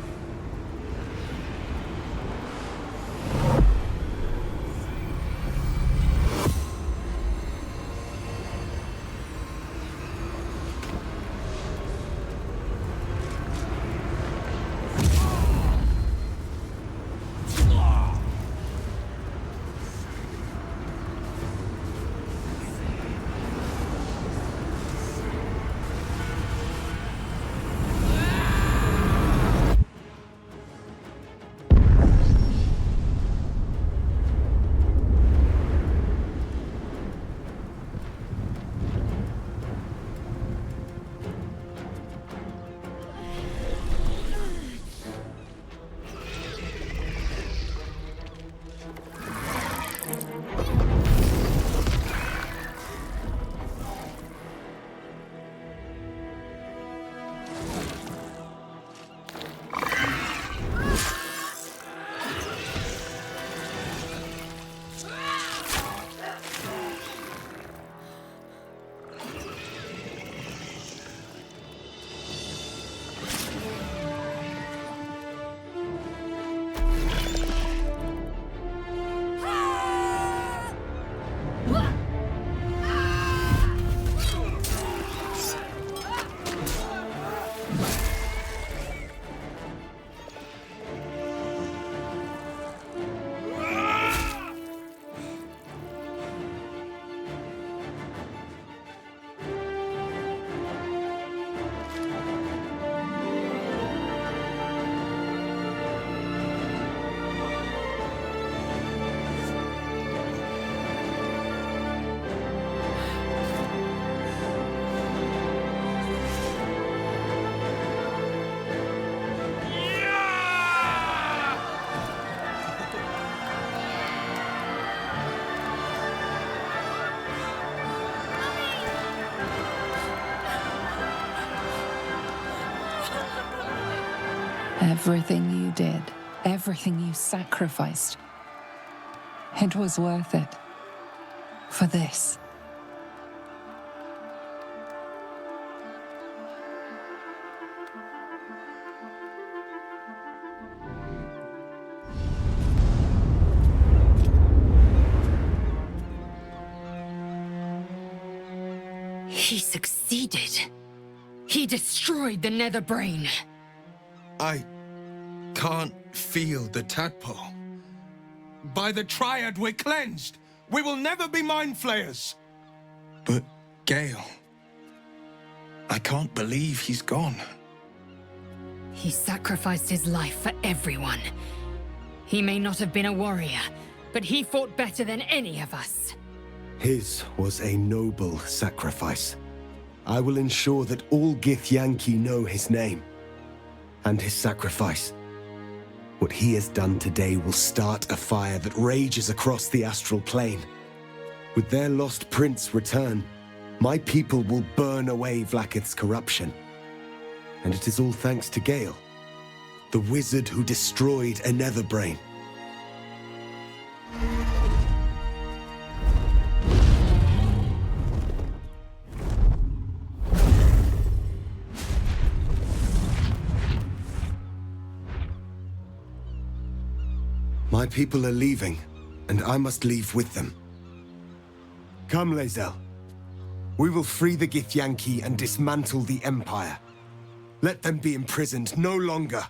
Everything you did everything you sacrificed. It was worth it. For this.
He succeeded. He destroyed the Netherbrain.
I can't feel the tadpole. By the Triad, we're cleansed. We will never be mind flayers. But Gale, I can't believe he's gone.
He sacrificed his life for everyone. He may not have been a warrior, but he fought better than any of us.
His was a noble sacrifice. I will ensure that all Githyanki know his name and his sacrifice. What he has done today will start a fire that rages across the astral plane. With their lost prince return, my people will burn away Vlaakith's corruption. And it is all thanks to Gale, the wizard who destroyed a Netherbrain. My people are leaving, and I must leave with them. Come, Lae'zel. We will free the Githyanki and dismantle the Empire. Let them be imprisoned no longer.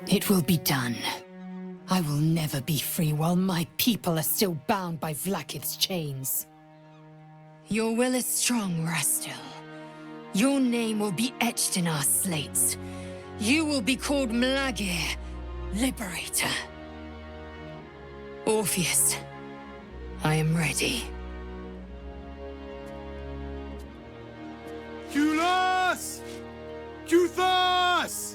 It will be done. I will never be free while my people are still bound by Vlaakith's chains. Your will is strong, Rastil. Your name will be etched in our slates. You will be called Mlagir, Liberator. Orpheus, I am ready.
Culas! Cuthas!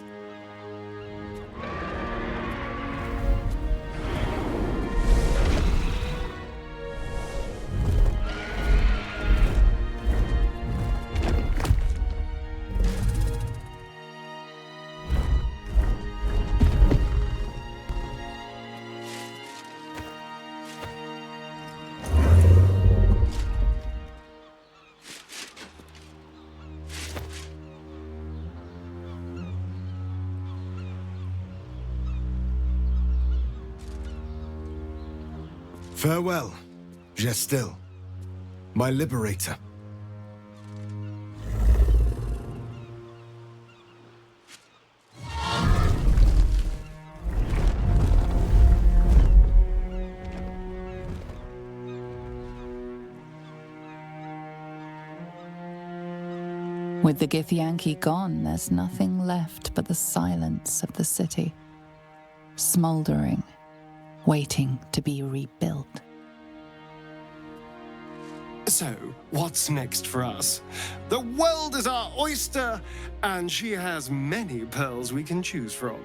Farewell, Gestil, my liberator.
With the Githyanki gone, there's nothing left but the silence of the city, smoldering, waiting to be rebuilt.
So, what's next for us? The world is our oyster, and she has many pearls we can choose from.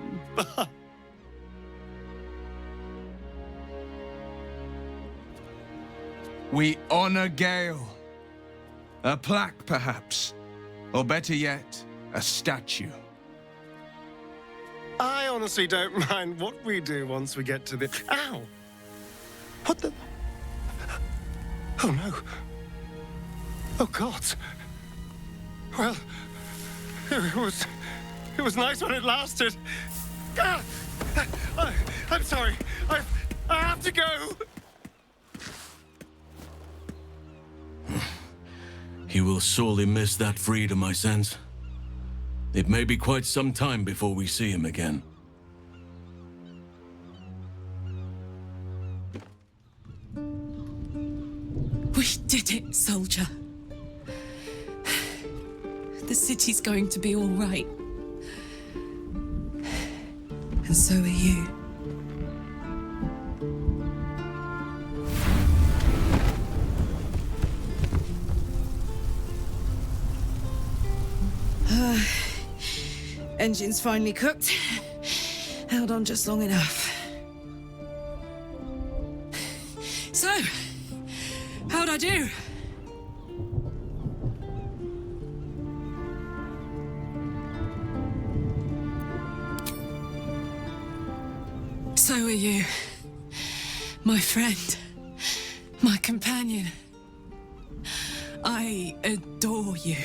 We honor Gale. A plaque, perhaps. Or better yet, a statue.
I honestly don't mind what we do once we get to the... Ow! What the... Oh, no. Oh, God. Well, it was nice when it lasted. Ah! I'm sorry. I have to go.
He will sorely miss that freedom, I sense. It may be quite some time before we see him again.
We did it, soldier. The city's going to be all right. And so are you.
Engine's finally cooked. Held on just long enough.
So, how'd I do? So are you. My friend. My companion. I adore you.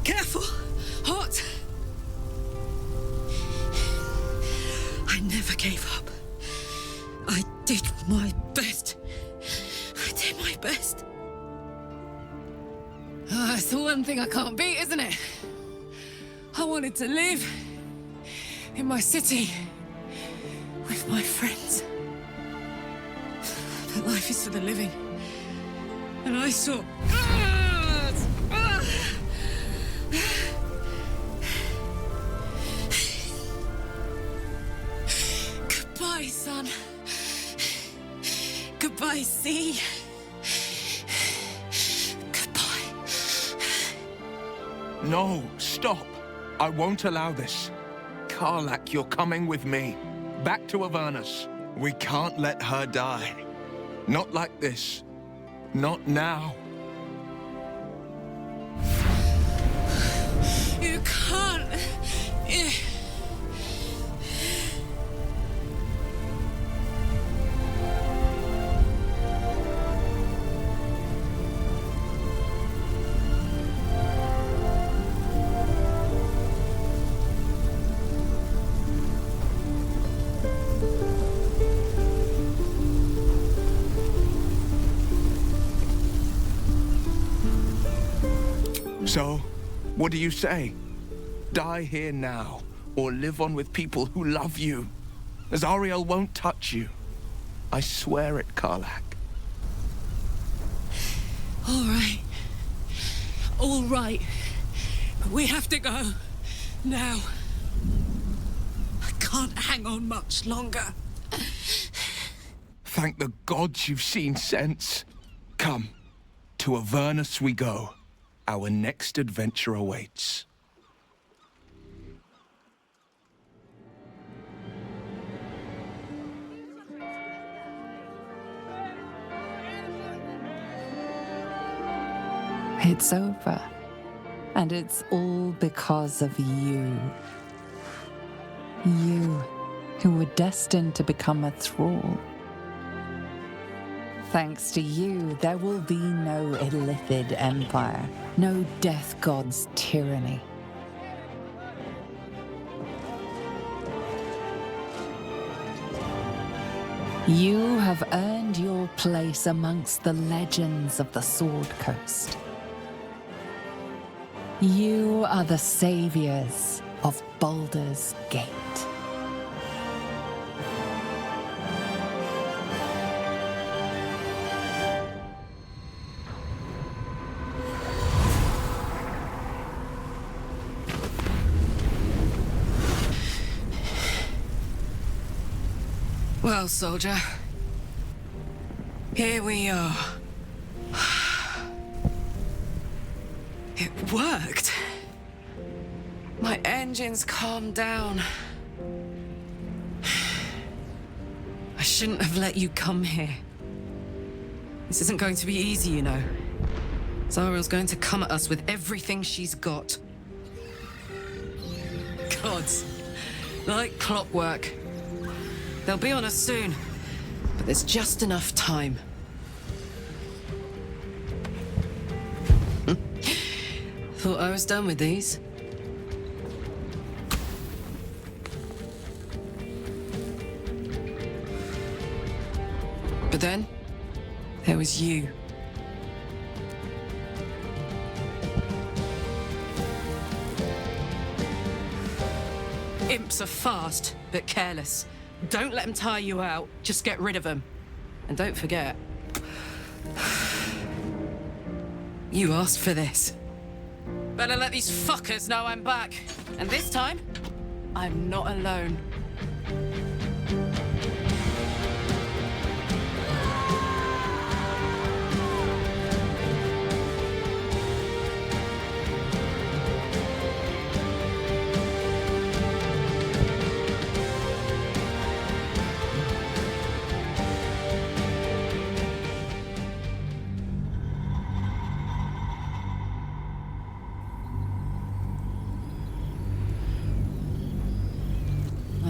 Careful! Hot! I never gave up. I did my best. I did my best. It's the one thing I can't beat, isn't it? I wanted to live in my city with my friends. But life is for the living. And I saw... Goodbye, sun. Goodbye, sea. Goodbye.
No, stop. I won't allow this. Karlach, you're coming with me. Back to Avernus. We can't let her die. Not like this. Not now.
You can't.
So, what do you say? Die here now, or live on with people who love you. Azariel won't touch you. I swear it, Karlach.
All right. All right. But we have to go. Now. I can't hang on much longer.
Thank the gods you've seen sense. Come, to Avernus we go. Our next adventure awaits.
It's over. And it's all because of you. You, who were destined to become a thrall. Thanks to you, there will be no Illithid empire, no death god's tyranny. You have earned your place amongst the legends of the Sword Coast. You are the saviors of Baldurs Gate.
Well, soldier. Here we are. It worked. My engines calmed down. I shouldn't have let you come here. This isn't going to be easy, you know. Zariel's going to come at us with everything she's got. Gods. Like clockwork. They'll be on us soon, but there's just enough time. Thought I was done with these. But then, there was you. Imps are fast, but careless. Don't let them tire you out. Just get rid of them. And don't forget, you asked for this. Better let these fuckers know I'm back. And this time, I'm not alone.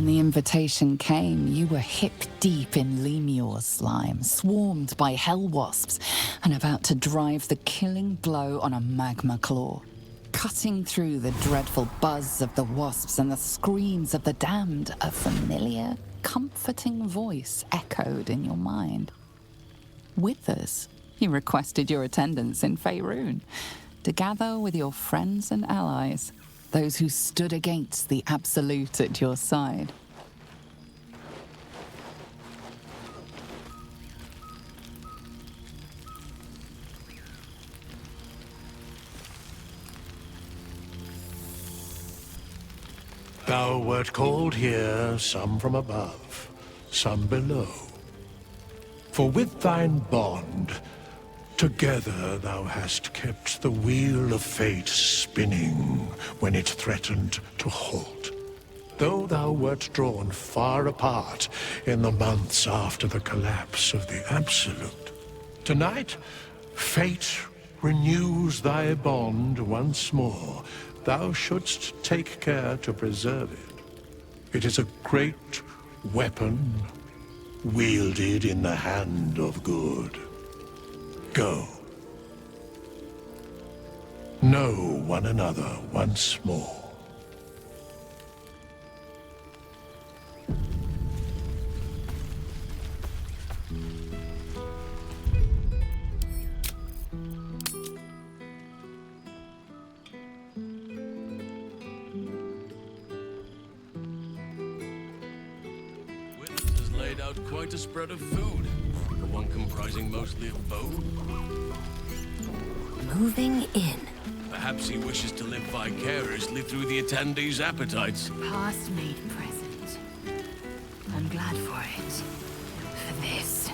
When the invitation came, you were hip-deep in Lemur's slime, swarmed by hell wasps, and about to drive the killing blow on a magma claw. Cutting through the dreadful buzz of the wasps and the screams of the damned, a familiar, comforting voice echoed in your mind. Withers, he requested your attendance in Faerun, to gather with your friends and allies, those who stood against the Absolute at your side.
Thou wert called here, some from above, some below. For with thine bond, together thou hast kept the wheel of fate spinning when it threatened to halt. Though thou wert drawn far apart in the months after the collapse of the Absolute, tonight, fate renews thy bond once more. Thou shouldst take care to preserve it. It is a great weapon, wielded in the hand of good. Go. Know one another once more.
Laid out quite a spread of food, the one comprising mostly of bone.
Moving in.
Perhaps he wishes to live vicariously through the attendees' appetites.
Past made present. I'm glad for it. For this.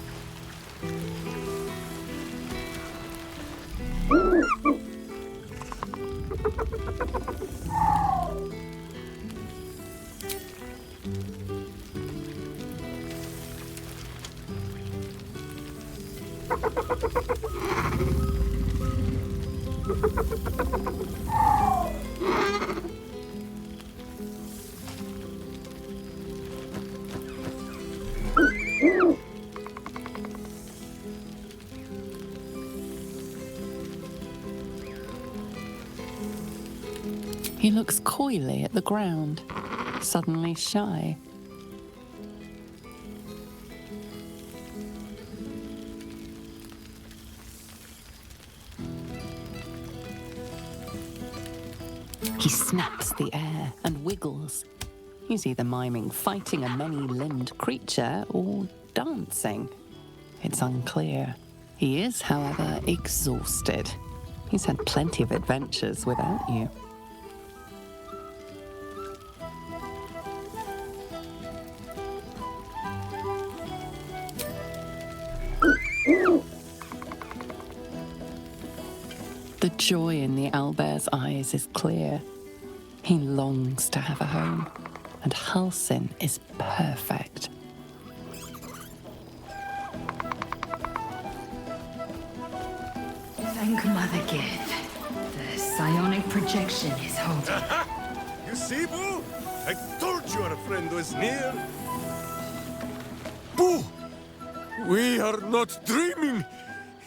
He looks coyly at the ground, suddenly shy. He snaps the air and wiggles. He's either miming fighting a many-limbed creature or dancing. It's unclear. He is, however, exhausted. He's had plenty of adventures without you. The joy in the owlbear's eyes is clear. He longs to have a home, and Halsin is perfect.
Thank Mother Gith. The psionic projection is holding.
You see, Boo? I told you our friend was near. Boo! We are not dreaming.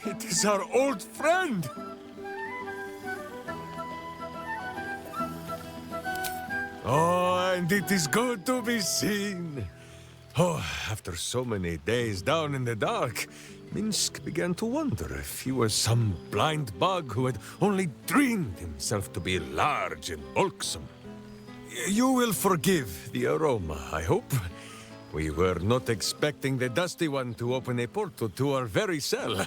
It is our old friend. Oh, and it is good to be seen. Oh, after so many days down in the dark, Minsk began to wonder if he was some blind bug who had only dreamed himself to be large and bulksome. You will forgive the aroma, I hope. We were not expecting the Dusty One to open a portal to our very cell.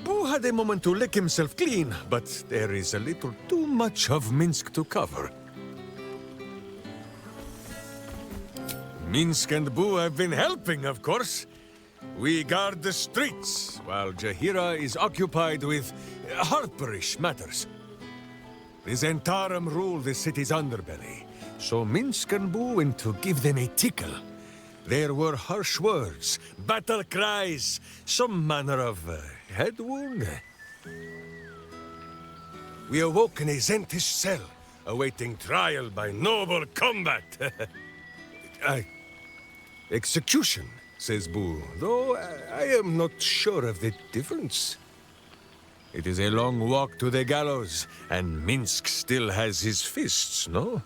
Boo had a moment to lick himself clean, but there is a little too much of Minsk to cover. Minsk and Boo have been helping, of course. We guard the streets, while Jaheira is occupied with harperish matters. The Zentarum rule the city's underbelly, so Minsk and Boo went to give them a tickle. There were harsh words, battle cries, some manner of head wound. We awoke in a Zentish cell, awaiting trial by noble combat. Execution, says Boo, though I am not sure of the difference. It is a long walk to the gallows, and Minsk still has his fists, no?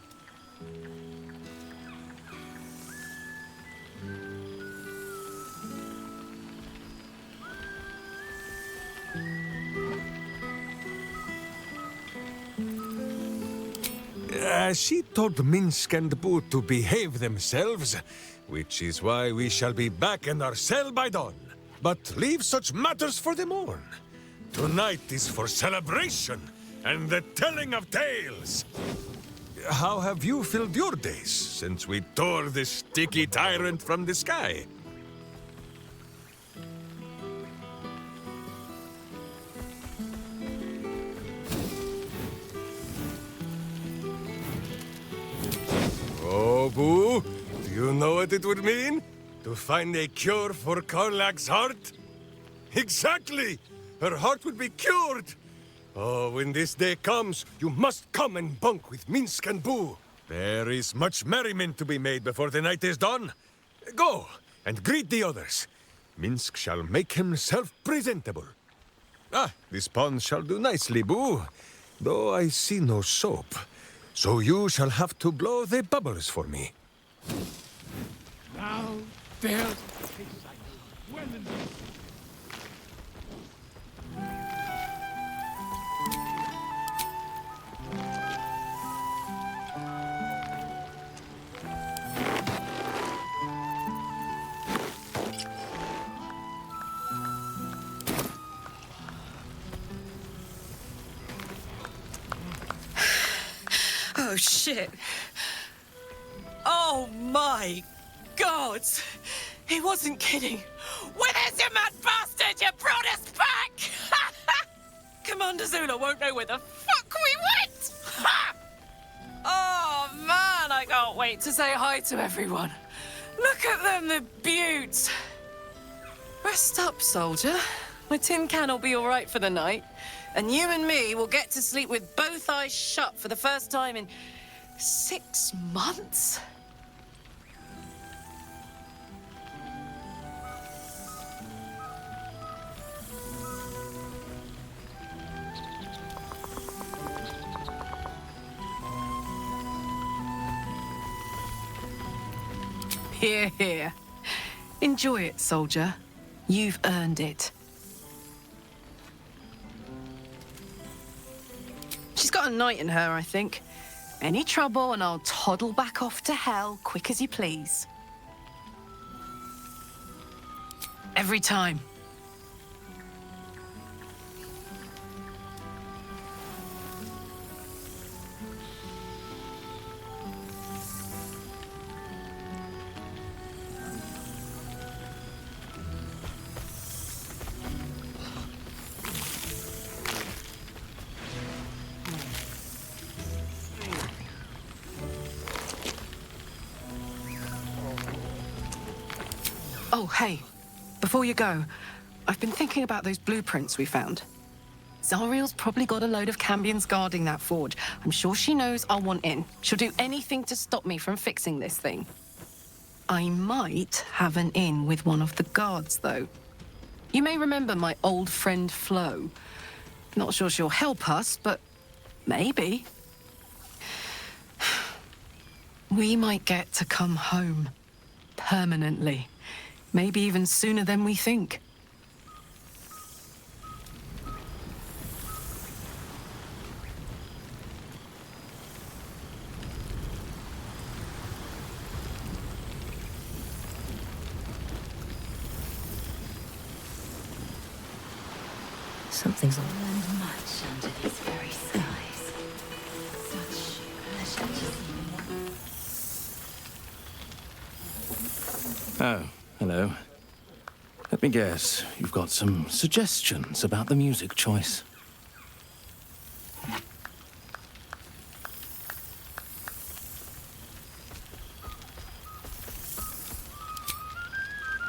She told Minsk and Boo to behave themselves, which is why we shall be back in our cell by dawn. But leave such matters for the morn. Tonight is for celebration and the telling of tales. How have you filled your days since we tore this sticky tyrant from the sky? Oh, Boo, do you know what it would mean? To find a cure for Karlach's heart? Exactly! Her heart would be cured! Oh, when this day comes, you must come and bunk with Minsk and Boo. There is much merriment to be made before the night is done. Go, and greet the others. Minsk shall make himself presentable. Ah, this pond shall do nicely, Boo, though I see no soap. So you shall have to blow the bubbles for me.
Now, there.
Oh, shit. Oh, my God. He wasn't kidding. Where's your mad bastard? You brought us back! Commander Zula won't know where the fuck we went! Oh, man, I can't wait to say hi to everyone. Look at them, the beauts. Rest up, soldier. My tin can will be all right for the night. And you and me will get to sleep with both eyes shut for the first time in 6 months. Here, here. Enjoy it, soldier. You've earned it. She's got a knight in her, I think. Any trouble and I'll toddle back off to hell quick as you please. Every time. Oh, hey, before you go, I've been thinking about those blueprints we found. Zariel's probably got a load of Cambions guarding that forge. I'm sure she knows I'll want in. She'll do anything to stop me from fixing this thing. I might have an in with one of the guards, though. You may remember my old friend Flo. Not sure she'll help us, but maybe. We might get to come home. Permanently. Maybe even sooner than we think.
Something's on land much under these very skies. Such pleasure to see.
Oh, hello. Let me guess, you've got some suggestions about the music choice.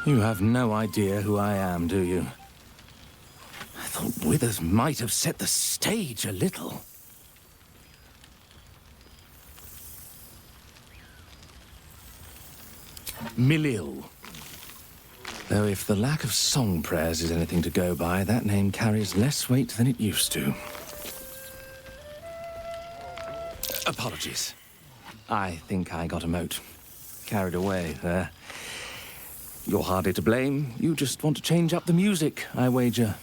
You have no idea who I am, do you? I thought Withers might have set the stage a little.
Milil. Though if the lack of song prayers is anything to go by, that name carries less weight than it used to. Apologies. I think I got a mote. Carried away there. You're hardly to blame. You just want to change up the music, I wager.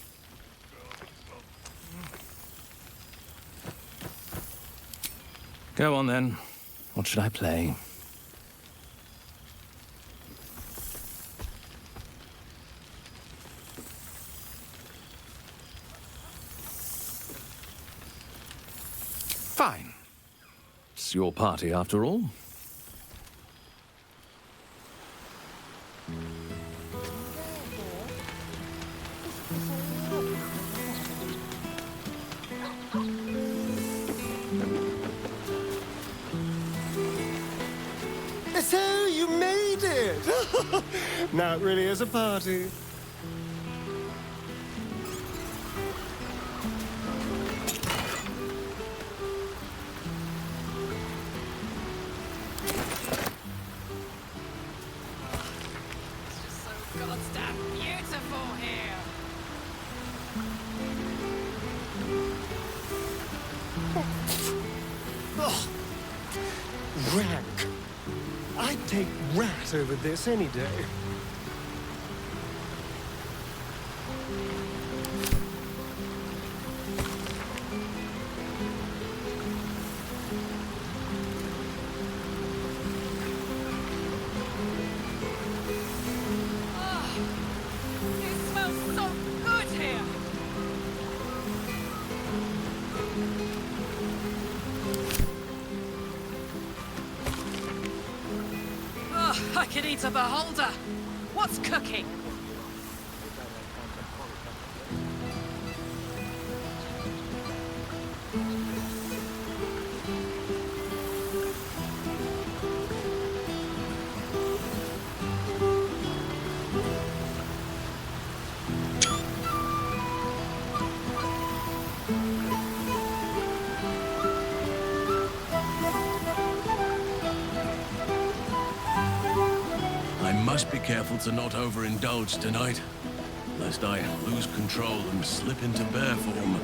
Go on then. What should I play? Fine. It's your party, after all.
So you made it! Now it really is a party.
Goddamn beautiful here.
Ugh. Rank. I'd take rat over this any day.
It smells so good here. I could eat a beholder. What's cooking?
Must be careful to not overindulge tonight, lest I lose control and slip into bear form.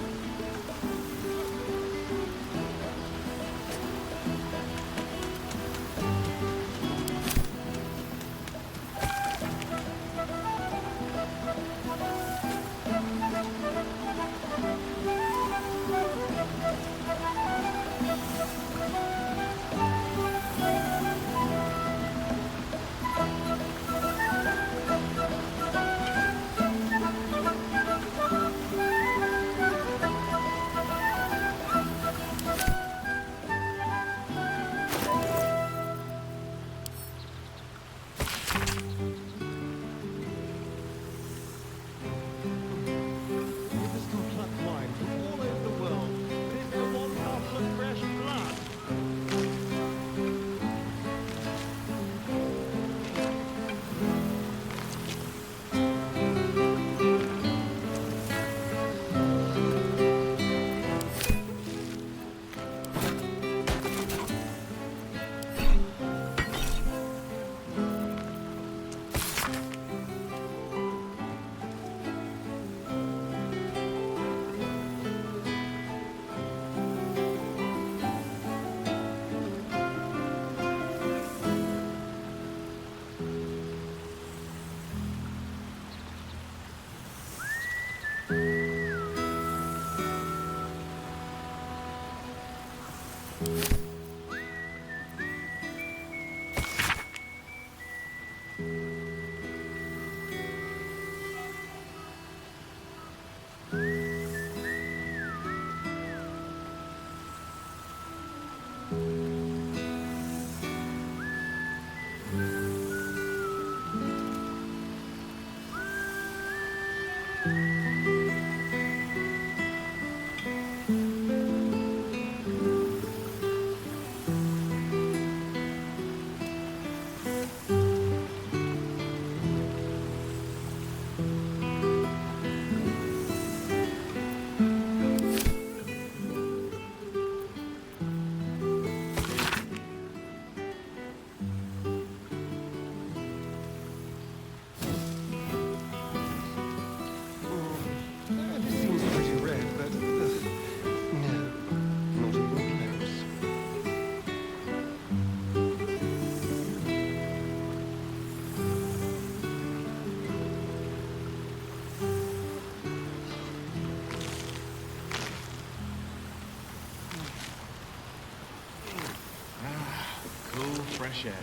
fresh air.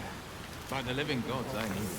By the living gods, I need it.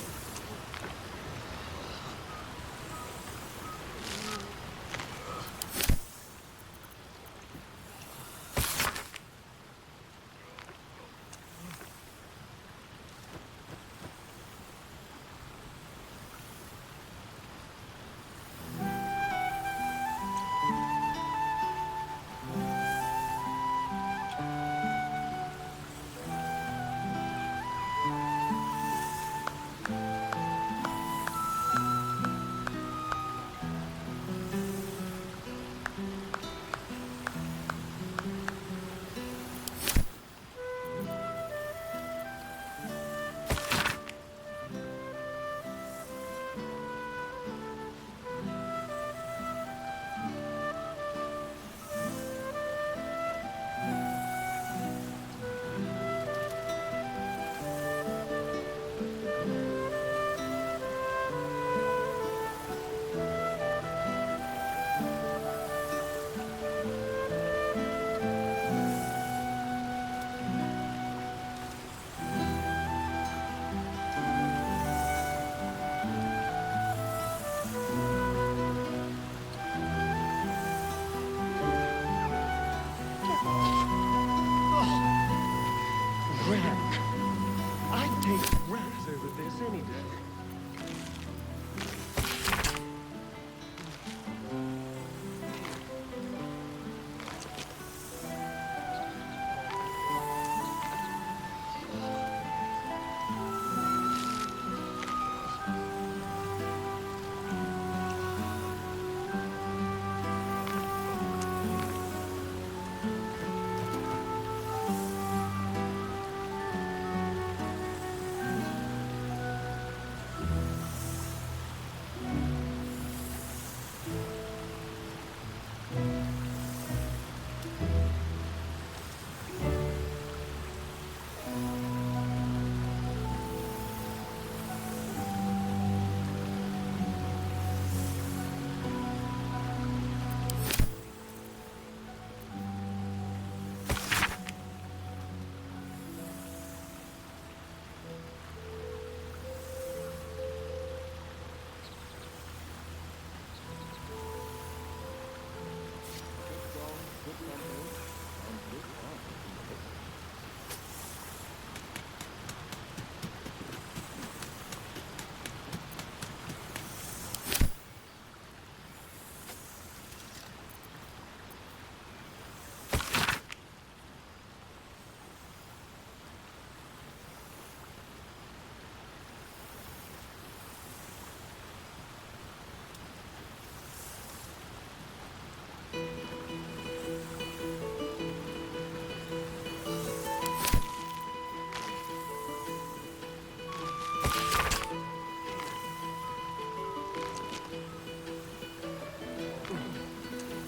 I'd take rats over this any day.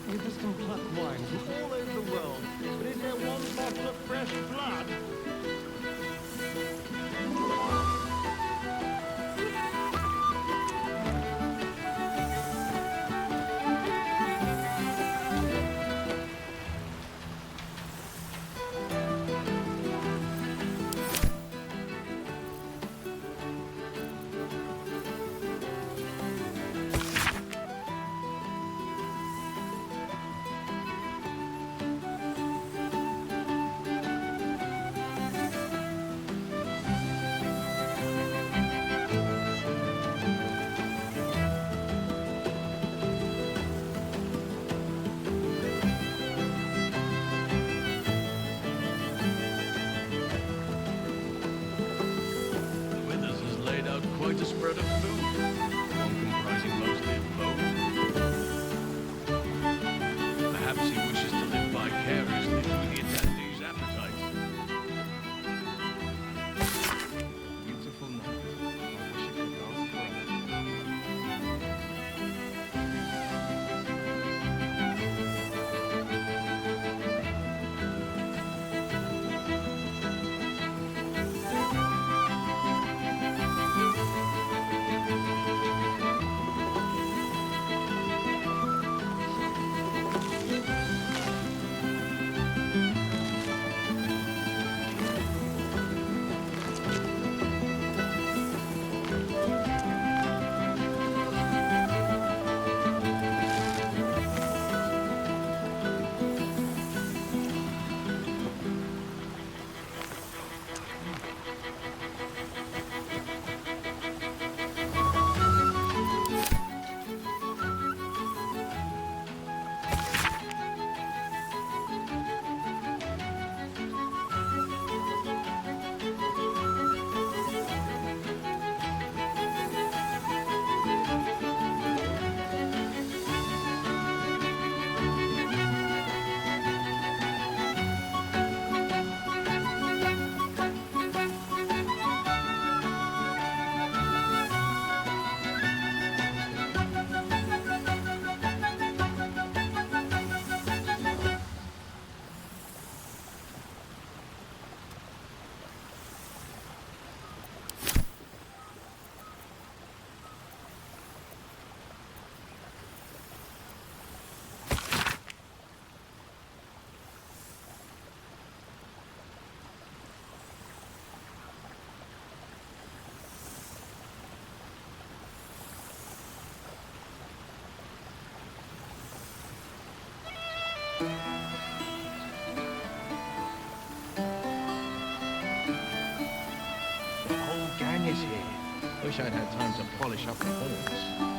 Rivers can pluck wine from all over the world, but is there one bottle of fresh blood?
Quite a spread of food, one comprising mostly of bone. Perhaps he wishes to live vicariously through the attendees' appetites. Beautiful night. I wish it could last forever.
Wish I'd had time to polish up the horns.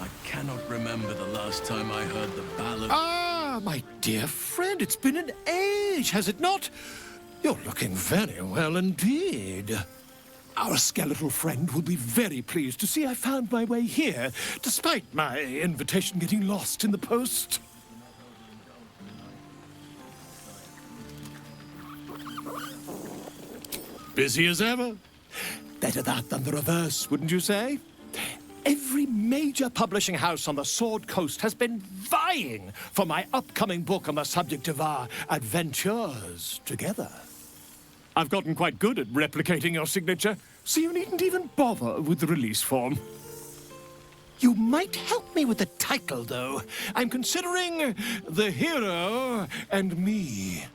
I cannot remember the last time I heard the ballad.
Ah, my dear friend, it's been an age, has it not? You're looking very well indeed. Our skeletal friend will be very pleased to see I found my way here, despite my invitation getting lost in the post. Busy as ever. Better that than the reverse, wouldn't you say? Every major publishing house on the Sword Coast has been vying for my upcoming book on the subject of our adventures together. I've gotten quite good at replicating your signature, so you needn't even bother with the release form. You might help me with the title, though. I'm considering The Hero and Me.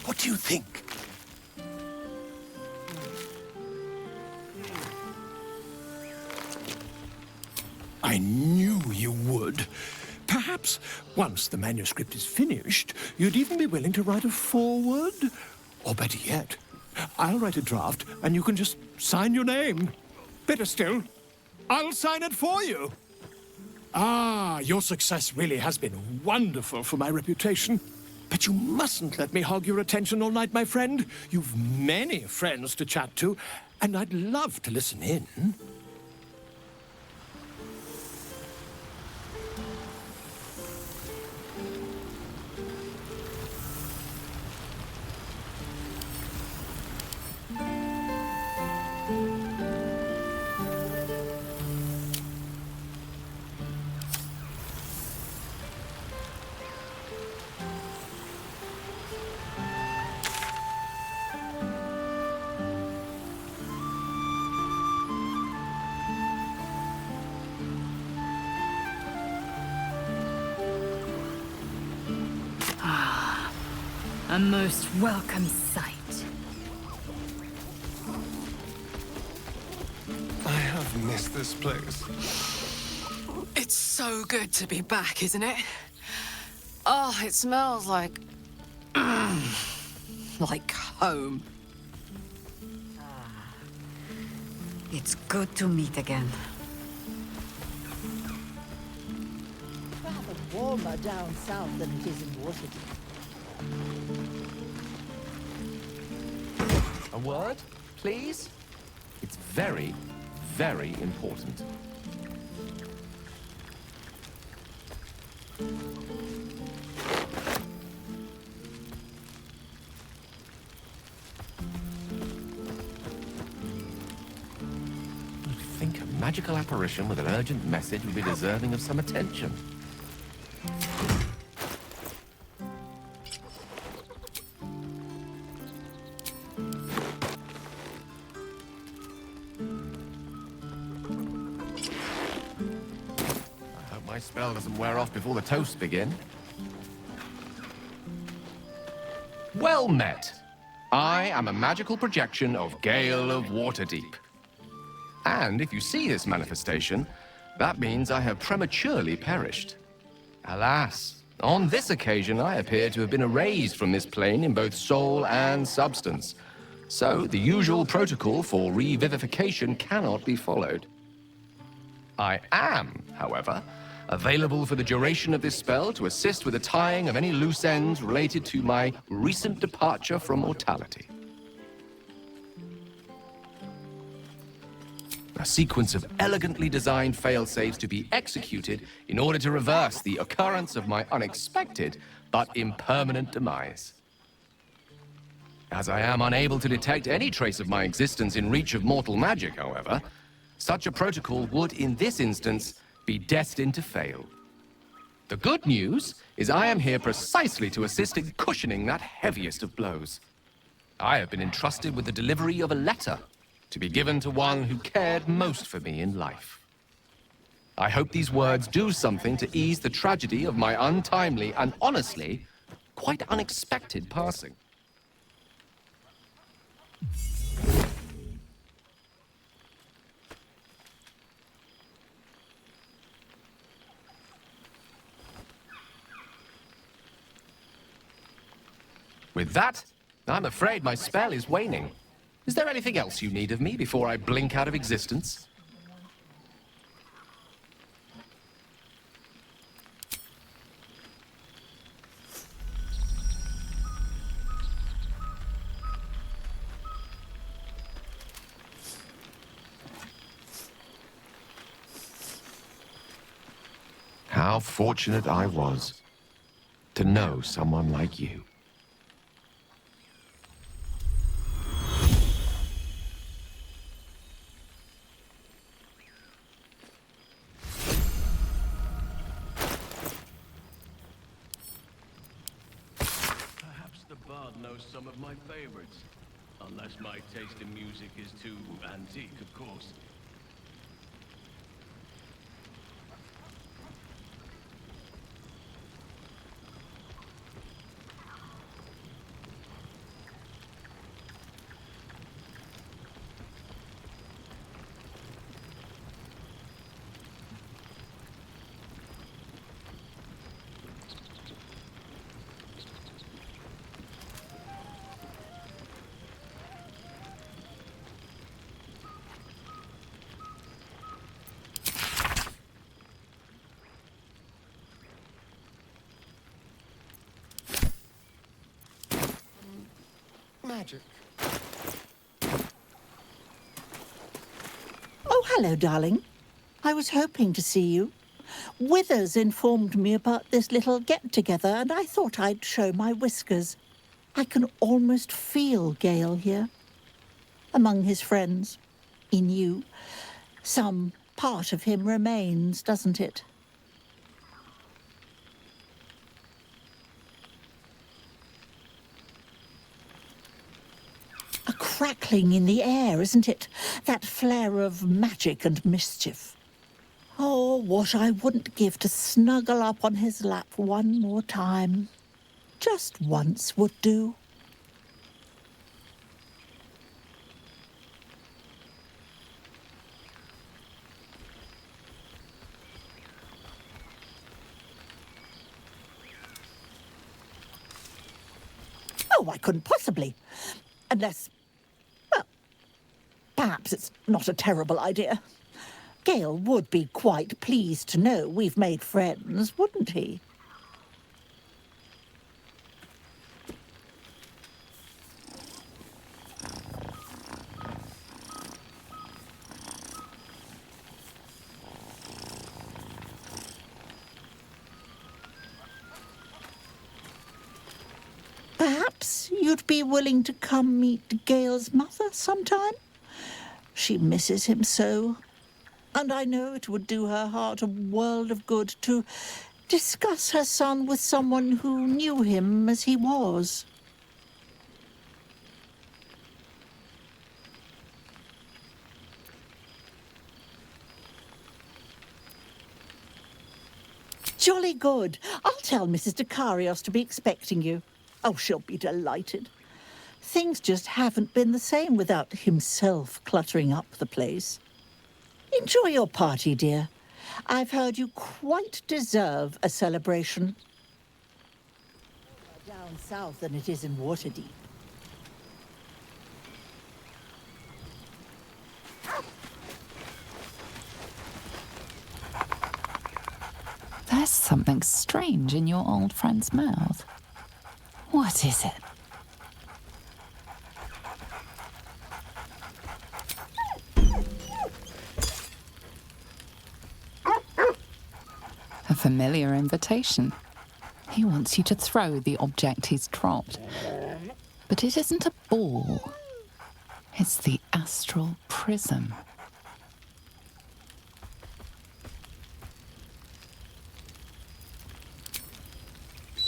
What do you think? I knew you would. Perhaps, once the manuscript is finished, you'd even be willing to write a foreword? Or better yet, I'll write a draft and you can just sign your name. Better still, I'll sign it for you. Ah, your success really has been wonderful for my reputation. But you mustn't let me hog your attention all night, my friend. You've many friends to chat to, and I'd love to listen in.
A most welcome sight.
I have missed this place.
It's so good to be back, isn't it? Oh, it smells like... like home.
It's good to meet again.
Rather warmer down south than it is in Waterdeep.
A word, please? It's very, very important. You'd think a magical apparition with an urgent message would be deserving of some attention. My spell doesn't wear off before the toasts begin. Well met. I am a magical projection of Gale of Waterdeep. And if you see this manifestation, that means I have prematurely perished. Alas, on this occasion I appear to have been erased from this plane in both soul and substance. So the usual protocol for revivification cannot be followed. I am, however, available for the duration of this spell to assist with the tying of any loose ends related to my recent departure from mortality. A sequence of elegantly designed failsafes to be executed in order to reverse the occurrence of my unexpected but impermanent demise. As I am unable to detect any trace of my existence in reach of mortal magic, however, such a protocol would, in this instance, be destined to fail. The good news is I am here precisely to assist in cushioning that heaviest of blows. I have been entrusted with the delivery of a letter to be given to one who cared most for me in life. I hope these words do something to ease the tragedy of my untimely and honestly, quite unexpected passing. With that, I'm afraid my spell is waning. Is there anything else you need of me before I blink out of existence? How fortunate I was to know someone like you.
Perhaps the bard knows some of my favorites. Unless my taste in music is too antique, of course.
Magic.
Oh, hello, darling. I was hoping to see you. Withers informed me about this little get-together, and I thought I'd show my whiskers. I can almost feel Gale here. Among his friends. In you. Some part of him remains, doesn't it? A crackling in the air, isn't it? That flare of magic and mischief. Oh, what I wouldn't give to snuggle up on his lap one more time. Just once would do. Oh, I couldn't possibly. Unless, well, perhaps it's not a terrible idea. Gale would be quite pleased to know we've made friends, wouldn't he? Perhaps you'd be willing to come meet Gale's mother sometime? She misses him so. And I know it would do her heart a world of good to discuss her son with someone who knew him as he was. Jolly good. I'll tell Mrs. Dekarios to be expecting you. Oh, she'll be delighted. Things just haven't been the same without himself cluttering up the place. Enjoy your party, dear. I've heard you quite deserve a celebration. Down south than it is in Waterdeep.
There's something strange in your old friend's mouth. What is it? A familiar invitation. He wants you to throw the object he's dropped. But it isn't a ball. It's the astral prism.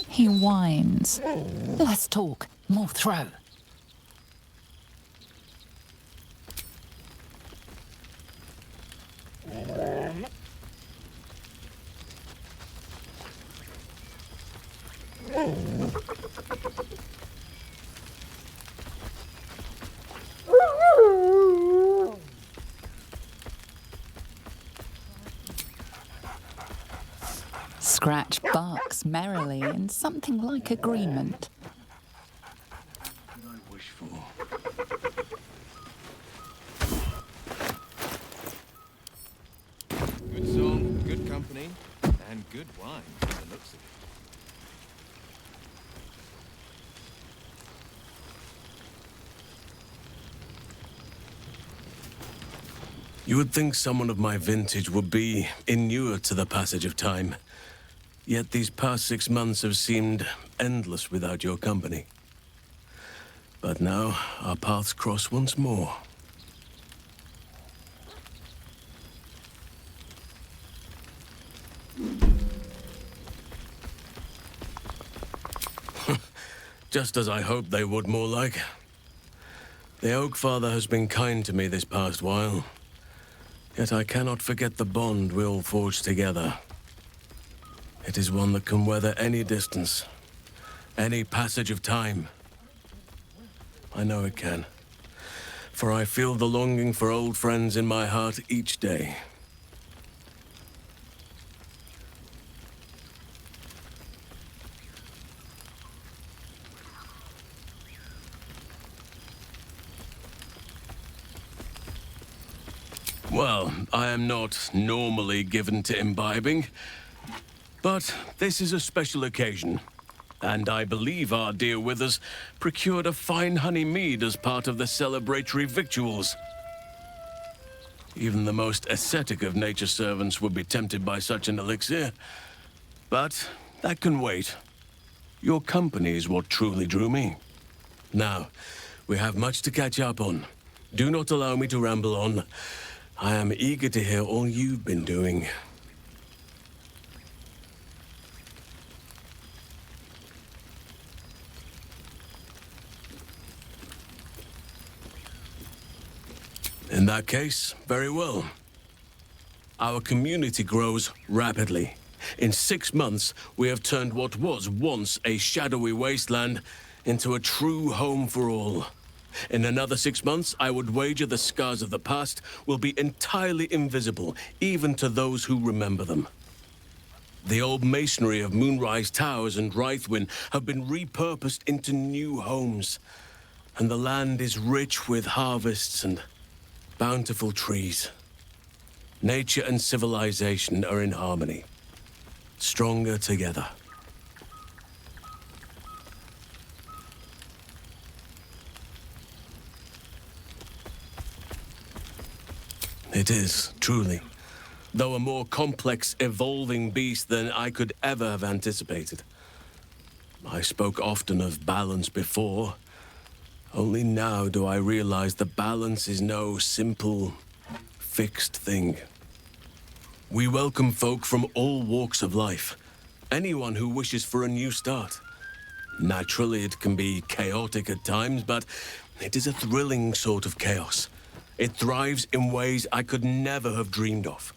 He whines. Let's talk. More throw. Scratch barks merrily in something like agreement.
company and good wine by the looks of it.
You would think someone of my vintage would be inured to the passage of time. Yet these past 6 months have seemed endless without your company. But now, our paths cross once more. Just as I hoped they would, more like. The Oak Father has been kind to me this past while. Yet I cannot forget the bond we all forged together. It is one that can weather any distance, any passage of time. I know it can, for I feel the longing for old friends in my heart each day. Well, I am not normally given to imbibing, but this is a special occasion, and I believe our dear Withers procured a fine honey mead as part of the celebratory victuals. Even the most ascetic of nature servants would be tempted by such an elixir, but that can wait. Your company is what truly drew me. Now, we have much to catch up on. Do not allow me to ramble on. I am eager to hear all you've been doing. In that case, very well. Our community grows rapidly. In 6 months, we have turned what was once a shadowy wasteland into a true home for all. In another 6 months, I would wager the scars of the past will be entirely invisible, even to those who remember them. The old masonry of Moonrise Towers and Rythwin have been repurposed into new homes, and the land is rich with harvests and bountiful trees. Nature and civilization are in harmony, stronger together. It is, truly. Though a more complex, evolving beast than I could ever have anticipated. I spoke often of balance before. Only now do I realize that balance is no simple, fixed thing. We welcome folk from all walks of life. Anyone who wishes for a new start. Naturally, it can be chaotic at times, but it is a thrilling sort of chaos. It thrives in ways I could never have dreamed of.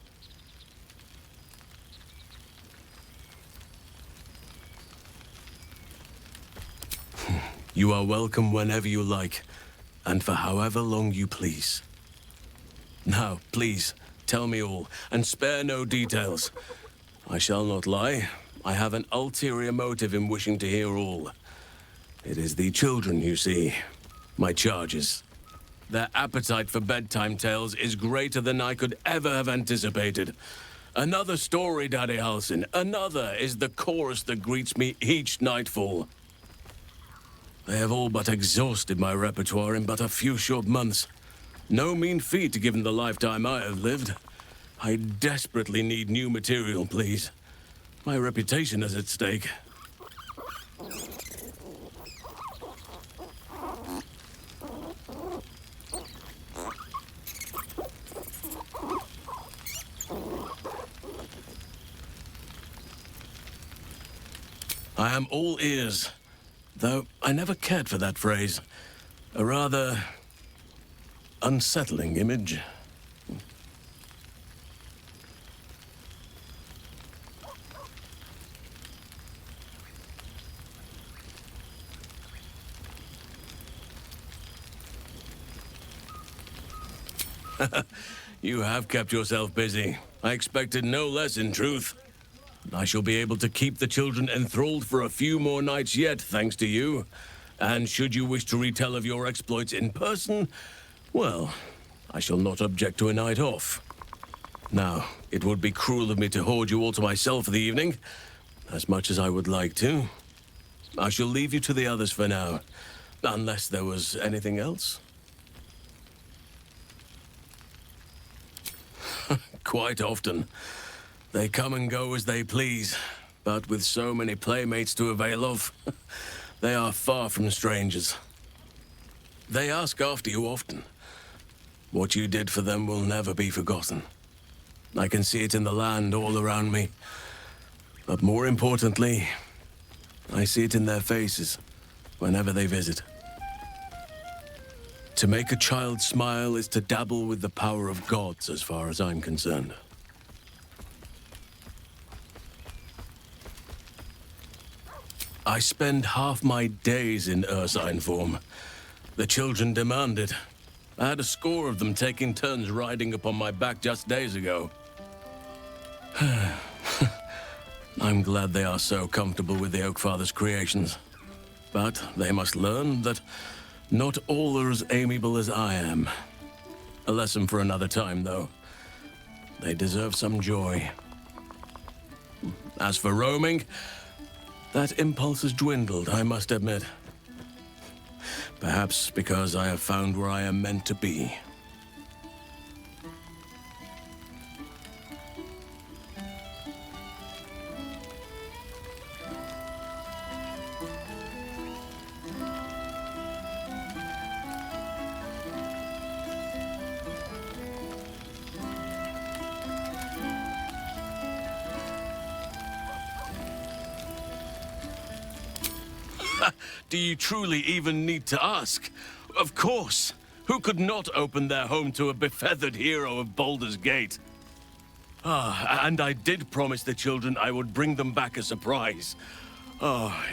You are welcome whenever you like, and for however long you please. Now, please, tell me all, and spare no details. I shall not lie. I have an ulterior motive in wishing to hear all. It is the children, you see. My charges. Their appetite for bedtime tales is greater than I could ever have anticipated. Another story, Daddy Halsin. Another is the chorus that greets me each nightfall. They have all but exhausted my repertoire in but a few short months. No mean feat given the lifetime I have lived. I desperately need new material, please. My reputation is at stake. I am all ears, though I never cared for that phrase. A rather unsettling image. You have kept yourself busy. I expected no less, in truth. I shall be able to keep the children enthralled for a few more nights yet, thanks to you. And should you wish to retell of your exploits in person, well, I shall not object to a night off. Now, it would be cruel of me to hoard you all to myself for the evening, as much as I would like to. I shall leave you to the others for now, unless there was anything else. Quite often. They come and go as they please, but with so many playmates to avail of, they are far from strangers. They ask after you often. What you did for them will never be forgotten. I can see it in the land all around me. But more importantly, I see it in their faces whenever they visit. To make a child smile is to dabble with the power of gods, as far as I'm concerned. I spend half my days in ursine form. The children demand it. I had a score of them taking turns riding upon my back just days ago. I'm glad they are so comfortable with the Oakfather's creations. But they must learn that not all are as amiable as I am. A lesson for another time, though. They deserve some joy. As for roaming, that impulse has dwindled, I must admit. Perhaps because I have found where I am meant to be. Do you truly even need to ask? Of course. Who could not open their home to a befeathered hero of Baldurs Gate? And I did promise the children I would bring them back a surprise.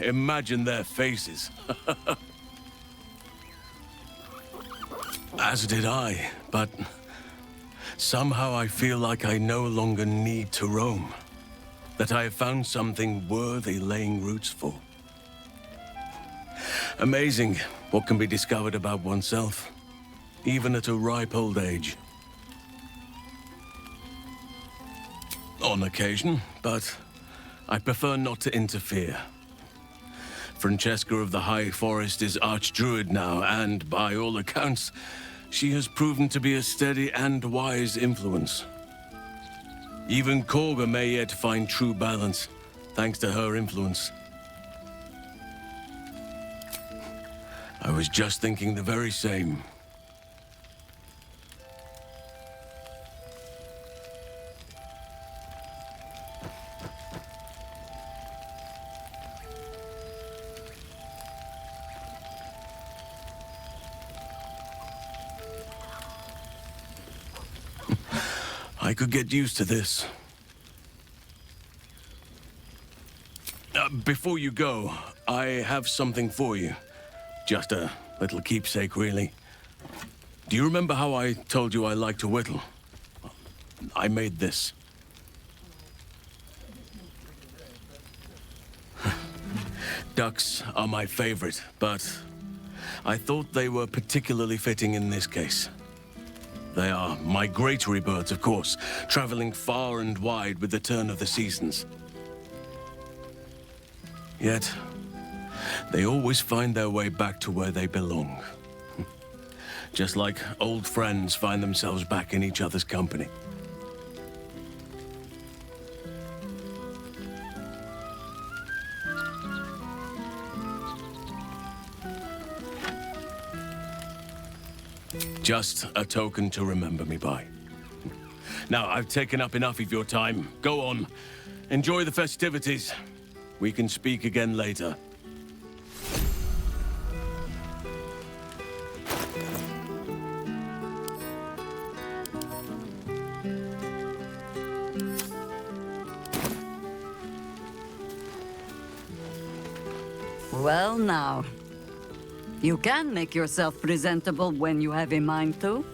Imagine their faces. As did I, but somehow I feel like I no longer need to roam. That I have found something worthy laying roots for. Amazing what can be discovered about oneself, even at a ripe old age. On occasion, but I prefer not to interfere. Francesca of the High Forest is Archdruid now, and by all accounts, she has proven to be a steady and wise influence. Even Korga may yet find true balance, thanks to her influence. I was just thinking the very same. I could get used to this. Before you go, I have something for you. Just a little keepsake, really. Do you remember how I told you I like to whittle? I made this. Ducks are my favorite, but I thought they were particularly fitting in this case. They are migratory birds, of course, traveling far and wide with the turn of the seasons. Yet, they always find their way back to where they belong. Just like old friends find themselves back in each other's company. Just a token to remember me by. Now, I've taken up enough of your time. Go on. Enjoy the festivities. We can speak again later.
Well now, you can make yourself presentable when you have a mind to.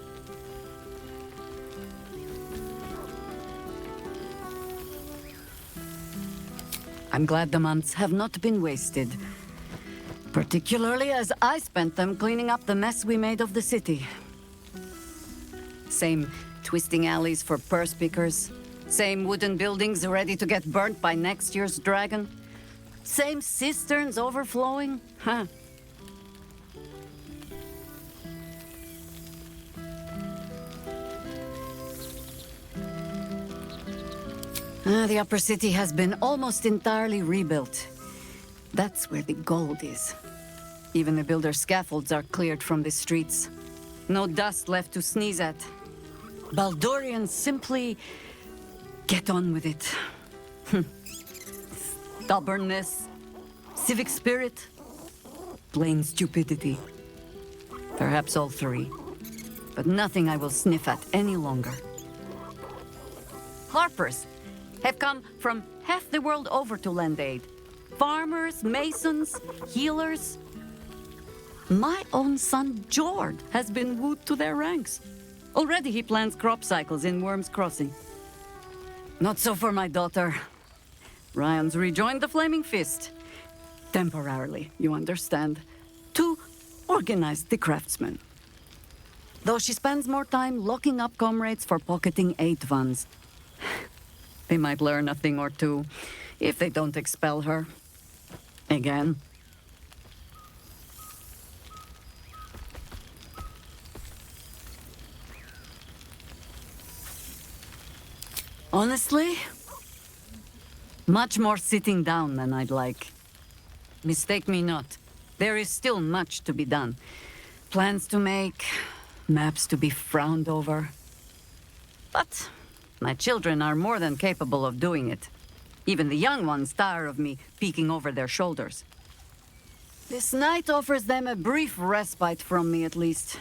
I'm glad the months have not been wasted. Particularly as I spent them cleaning up the mess we made of the city. Same Twisting alleys for purse pickers. Same wooden buildings ready to get burnt by next year's dragon. Same cisterns overflowing. Huh. The upper city has been almost entirely rebuilt. That's where the gold is. Even the builder's scaffolds are cleared from the streets. No dust left to sneeze at. Baldurians simply get on with it. Stubbornness, civic spirit, plain stupidity. Perhaps all three. But nothing I will sniff at any longer. Harpers have come from half the world over to lend aid. Farmers, masons, healers. My own son, Jord, has been wooed to their ranks. Already he plans crop cycles in Worm's Crossing. Not so for my daughter. Ryan's rejoined the Flaming Fist. Temporarily, you understand. To organize the craftsmen. Though she spends more time locking up comrades for pocketing aid funds. They might learn a thing or two, if they don't expel her. Again. Honestly, much more sitting down than I'd like. Mistake me not. There is still much to be done. Plans to make, maps to be frowned over. But my children are more than capable of doing it. Even the young ones tire of me peeking over their shoulders. This night offers them a brief respite from me, at least.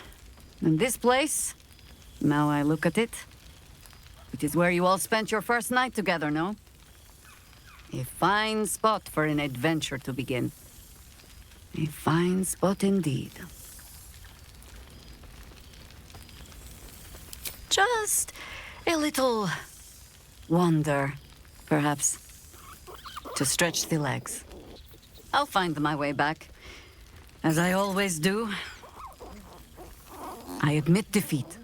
And this place, now I look at it, it is where you all spent your first night together, no? A fine spot for an adventure to begin. A fine spot indeed. Just a little wander, perhaps, to stretch the legs. I'll find my way back, as I always do. I admit defeat.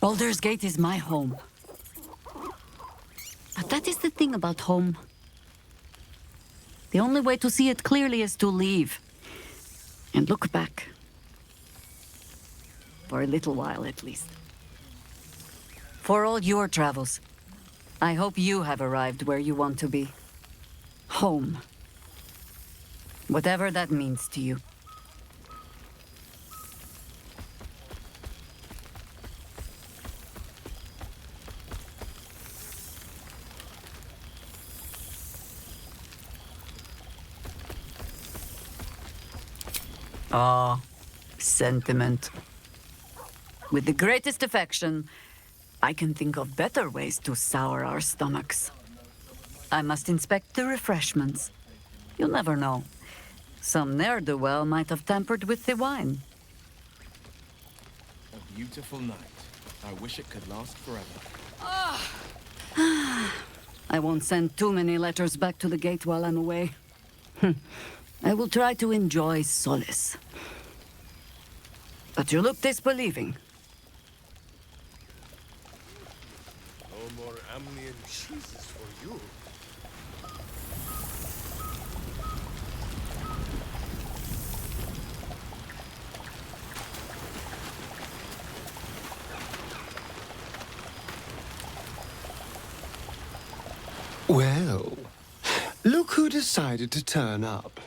Baldurs Gate is my home. But that is the thing about home. The only way to see it clearly is to leave. And look back. For a little while, at least. For all your travels, I hope you have arrived where you want to be. Home. Whatever that means to you. Ah, sentiment. With the greatest affection, I can think of better ways to sour our stomachs. I must inspect the refreshments. You'll never know. Some ne'er-do-well might have tampered with the wine.
A beautiful night. I wish it could last forever.
I won't send too many letters back to the gate while I'm away. I will try to enjoy solace. But you look disbelieving.
No more Amnian cheeses for you.
Well, look who decided to turn up.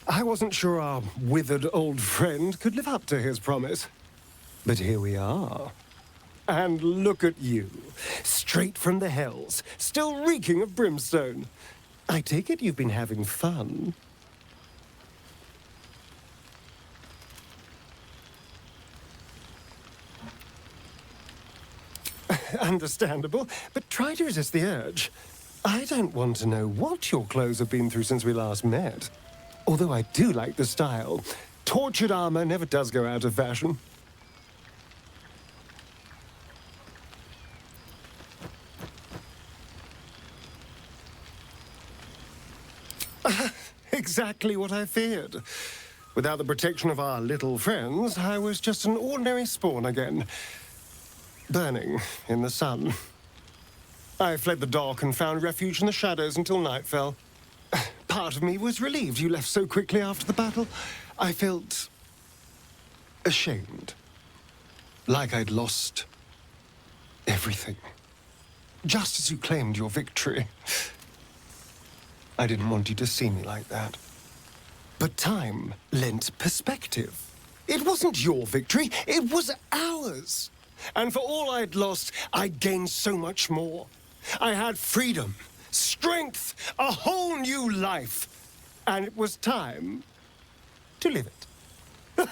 I wasn't sure our withered old friend could live up to his promise. But here we are. And look at you, straight from the hells, still reeking of brimstone. I take it you've been having fun. Understandable, but try to resist the urge. I don't want to know what your clothes have been through since we last met. Although I do like the style. Tortured armor never does go out of fashion. Exactly what I feared. Without the protection of our little friends, I was just an ordinary spawn again. burning in the sun. I fled the dock and found refuge in the shadows until night fell. Part of me was relieved you left so quickly after the battle. I felt ashamed. Like I'd lost everything. Just as you claimed your victory. I didn't want you to see me like that. But time lent perspective. It wasn't your victory, it was ours. And for all I'd lost, I'd gained so much more. I had freedom, strength, a whole new life. And it was time to live it.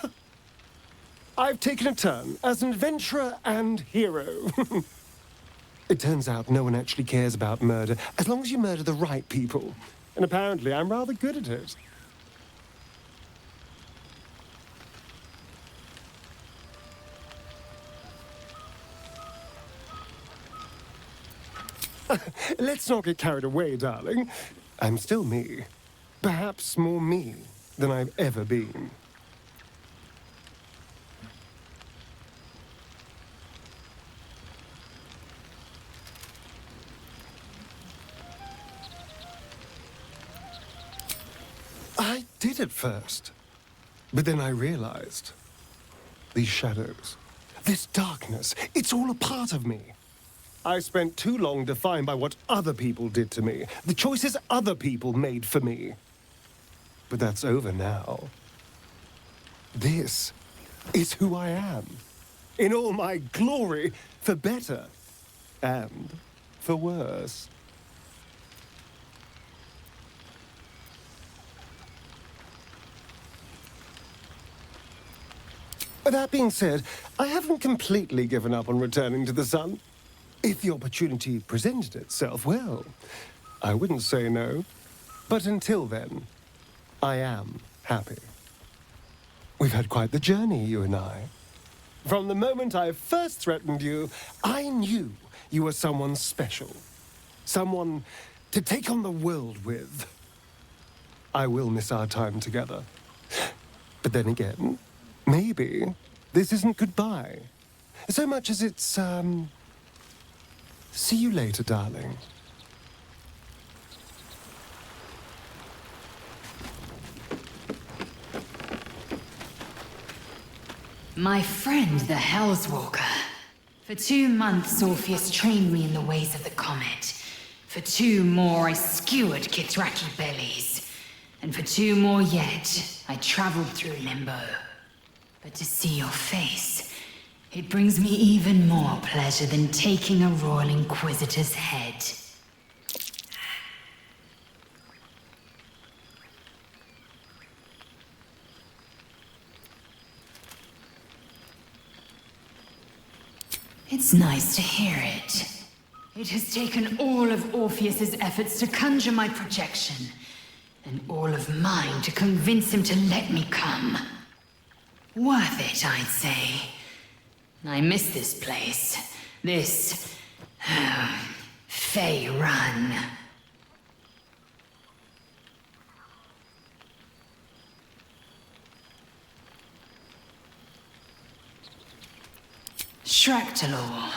I've taken a turn as an adventurer and hero. It turns out no one actually cares about murder, as long as you murder the right people. And apparently I'm rather good at it. Let's not get carried away, darling. I'm still me. Perhaps more me than I've ever been. I did at first. But then I realized these shadows, this darkness, it's all a part of me. I spent too long defined by what other people did to me, the choices other people made for me. But that's over now. This is who I am, in all my glory, for better and for worse. That being said, I haven't completely given up on returning to the sun. If the opportunity presented itself, well, I wouldn't say no. But until then, I am happy. We've had quite the journey, you and I. From the moment I first threatened you, I knew you were someone special. Someone to take on the world with. I will miss our time together. But then again, maybe this isn't goodbye. So much as it's, see you later, darling.
My friend, the Hellswalker. For 2 months, Orpheus trained me in the ways of the Comet. For 2 more, I skewered Kithraki bellies. And for 2 more yet, I traveled through Limbo. But to see your face, it brings me even more pleasure than taking a Royal Inquisitor's head. It's nice to hear it. It has taken all of Orpheus's efforts to conjure my projection, and all of mine to convince him to let me come. Worth it, I'd say. I miss this place. This... Fey Run. Shractalor.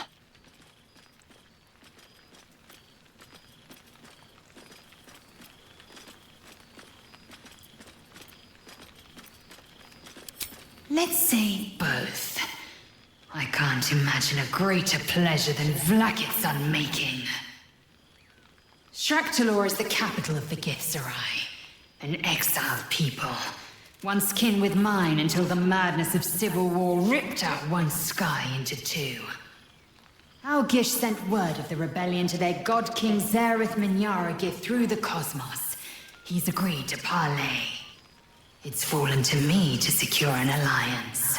Let's say both. I can't imagine a greater pleasure than Vlaakith's unmaking. Shractalor is the capital of the Githzerai, an exiled people, once kin with mine until the madness of civil war ripped out one sky into 2. Our Gish sent word of the rebellion to their god king Zareth Minyaragith through the cosmos. He's agreed to parley. It's fallen to me to secure an alliance.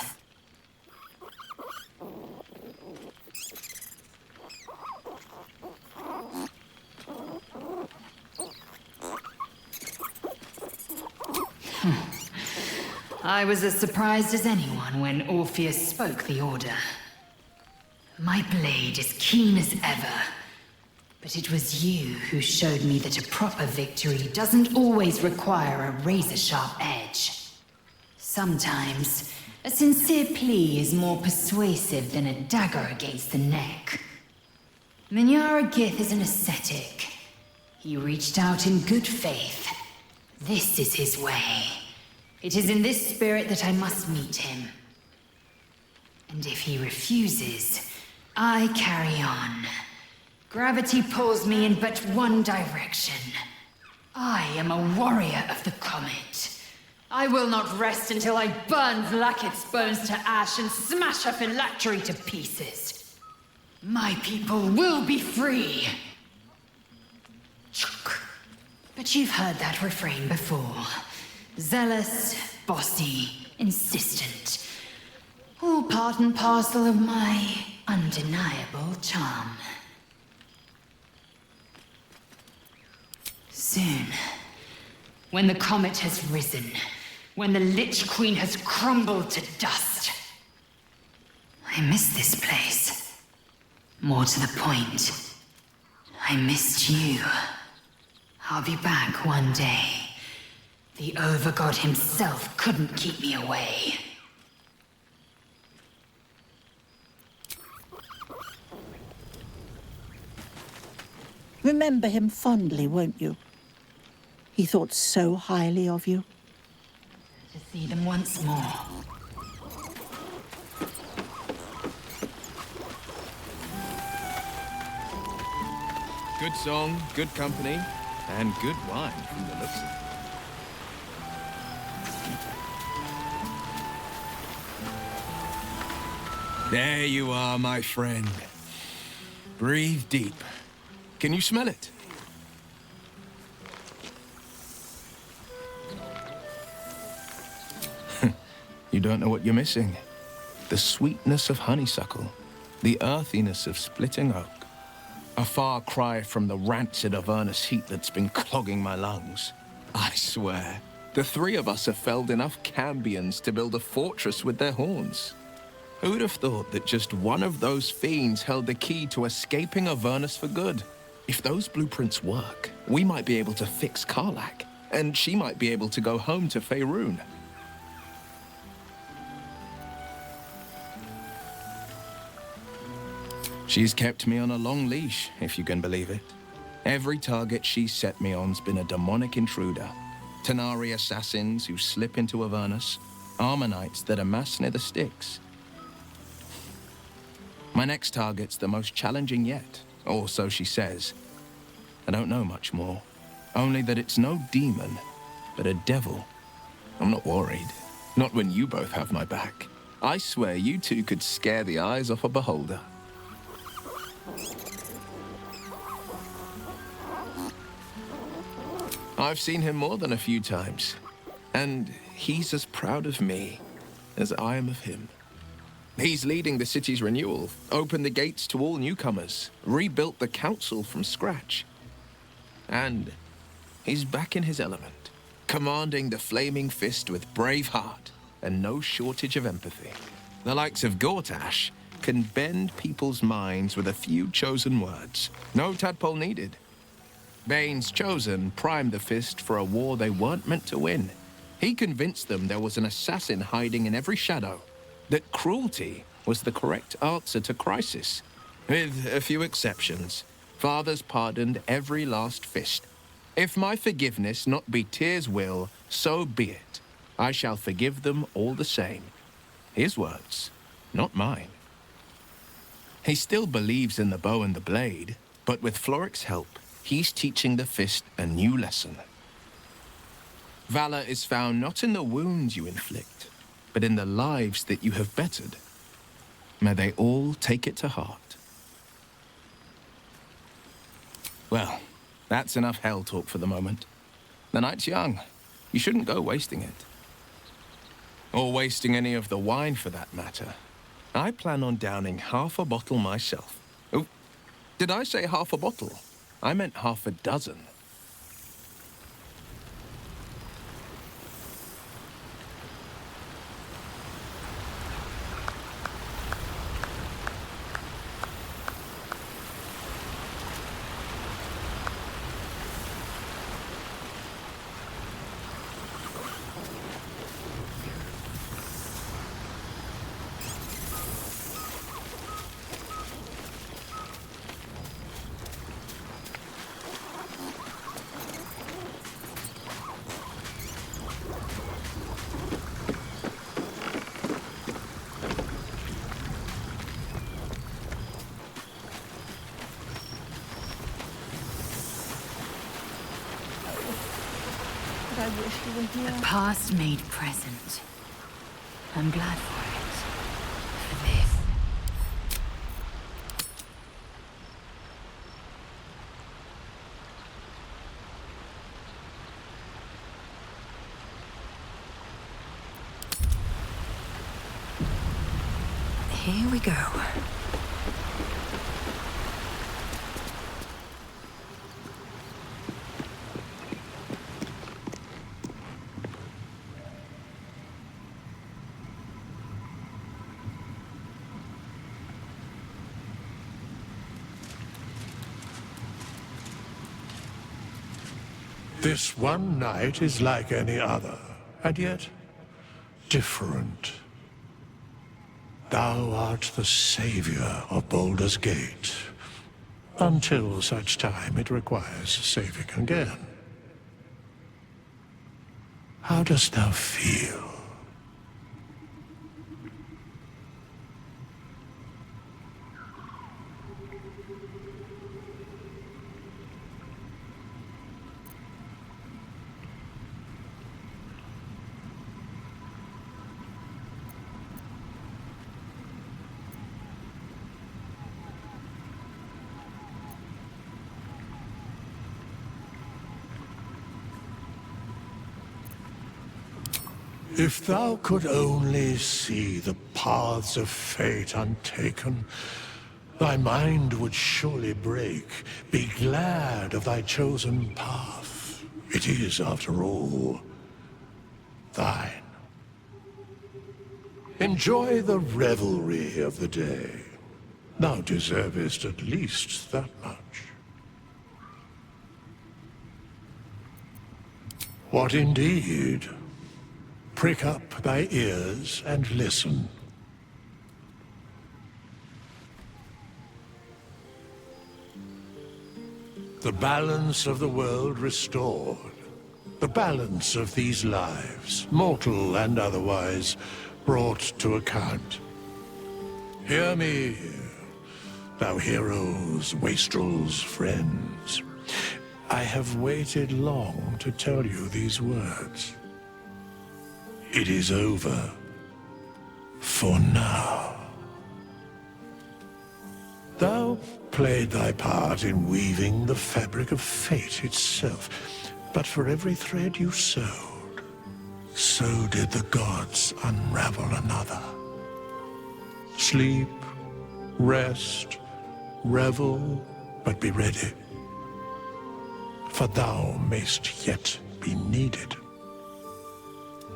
I was as surprised as anyone when Orpheus spoke the order. My blade is keen as ever, but it was you who showed me that a proper victory doesn't always require a razor-sharp edge. Sometimes, A sincere plea is more persuasive than a dagger against the neck. Minyara Gith is an ascetic. He reached out in good faith. This is his way. It is in this spirit that I must meet him. And if he refuses, I carry on. Gravity pulls me in but one direction. I am a warrior of the comet. I will not rest until I burn Vlaakith's bones to ash and smash her phylactery to pieces. My people will be free. But you've heard that refrain before. Zealous, bossy, insistent. All part and parcel of my undeniable charm. Soon, when the comet has risen, when the Lich Queen has crumbled to dust, I miss this place. More to the point, I missed you. I'll be back one day. The Overgod himself couldn't keep me away.
Remember him fondly, won't you? He thought so highly of you.
To see them once more.
Good song, good company, and good wine from the looks of it.
There you are, my friend. Breathe deep. Can you smell it? You don't know what you're missing. The sweetness of honeysuckle, the earthiness of splitting oak. A far cry from the rancid Avernus heat that's been clogging my lungs. I swear, the three of us have felled enough cambions to build a fortress with their horns. Who'd have thought that just one of those fiends held the key to escaping Avernus for good? If those blueprints work, we might be able to fix Karlach, and she might be able to go home to Faerun. She's kept me on a long leash, if you can believe it. Every target she's set me on's been a demonic intruder. Tanari assassins who slip into Avernus, Armonites that amass near the Styx. My next target's the most challenging yet, or so she says. I don't know much more. Only that it's no demon, but a devil. I'm not worried. Not when you both have my back. I swear you two could scare the eyes off a beholder. I've seen him more than a few times, and he's as proud of me as I am of him. He's leading the city's renewal, opened the gates to all newcomers, rebuilt the council from scratch. And he's back in his element, commanding the Flaming Fist with brave heart and no shortage of empathy. The likes of Gortash can bend people's minds with a few chosen words. No tadpole needed. Bane's Chosen primed the Fist for a war they weren't meant to win. He convinced them there was an assassin hiding in every shadow, that cruelty was the correct answer to crisis. With a few exceptions, fathers pardoned every last Fist. If my forgiveness not be Tyr's will, so be it. I shall forgive them all the same. His words, not mine. He still believes in the bow and the blade, but with Floric's help, he's teaching the Fist a new lesson. Valor is found not in the wounds you inflict, but in the lives that you have bettered. May they all take it to heart. Well, that's enough hell talk for the moment. The night's young. You shouldn't go wasting it. Or wasting any of the wine for that matter. I plan on downing half a bottle myself. Oh, did I say half a bottle? I meant half a dozen.
I wish you were here.
The past made present. I'm glad for it. For this.
Here we go.
This one night is like any other, and yet different. Thou art the savior of Baldurs Gate, until such time it requires saving again. How dost thou feel? If thou could only see the paths of fate untaken, thy mind would surely break. Be glad of thy chosen path. It is, after all, thine. Enjoy the revelry of the day. Thou deservest at least that much. What indeed? Prick up thy ears and listen. The balance of the world restored. The balance of these lives, mortal and otherwise, brought to account. Hear me, thou heroes, wastrels, friends. I have waited long to tell you these words. It is over. For now. Thou played thy part in weaving the fabric of fate itself, but for every thread you sewed, so did the gods unravel another. Sleep, rest, revel, but be ready. For thou mayst yet be needed.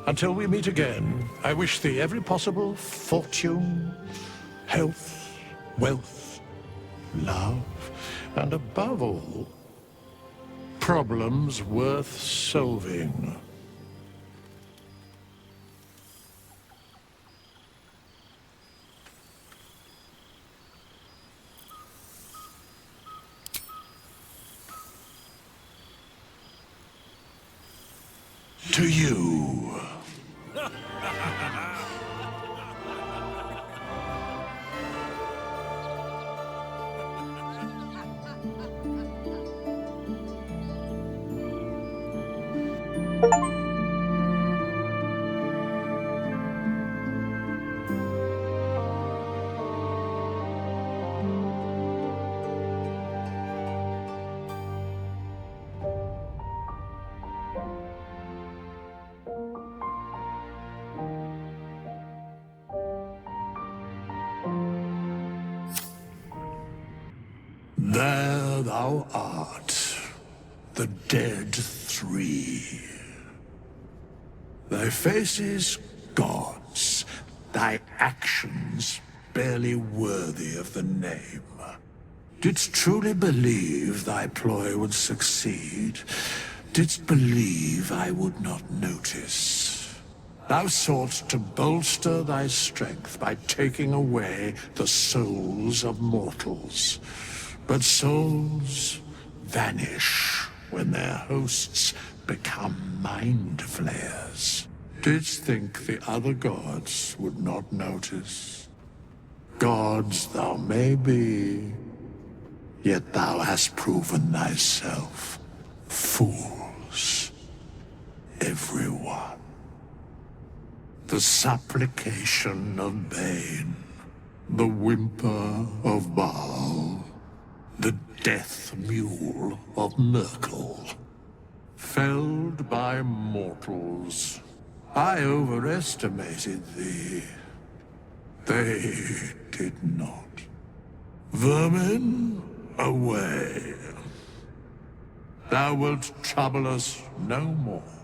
Until we meet again, I wish thee every possible fortune, health, wealth, love, and above all, problems worth solving. To you. There thou art, the dead three. Thy faces gods, thy actions barely worthy of the name. Didst truly believe thy ploy would succeed? Didst believe I would not notice? Thou sought to bolster thy strength by taking away the souls of mortals. But souls vanish when their hosts become mind flayers. Didst think the other gods would not notice? Gods thou may be, yet thou hast proven thyself fools. everyone. The supplication of Bane, the whimper of Baal, the death mule of Merkel. Felled by mortals, I overestimated thee. They did not. Vermin, away. Thou wilt trouble us no more.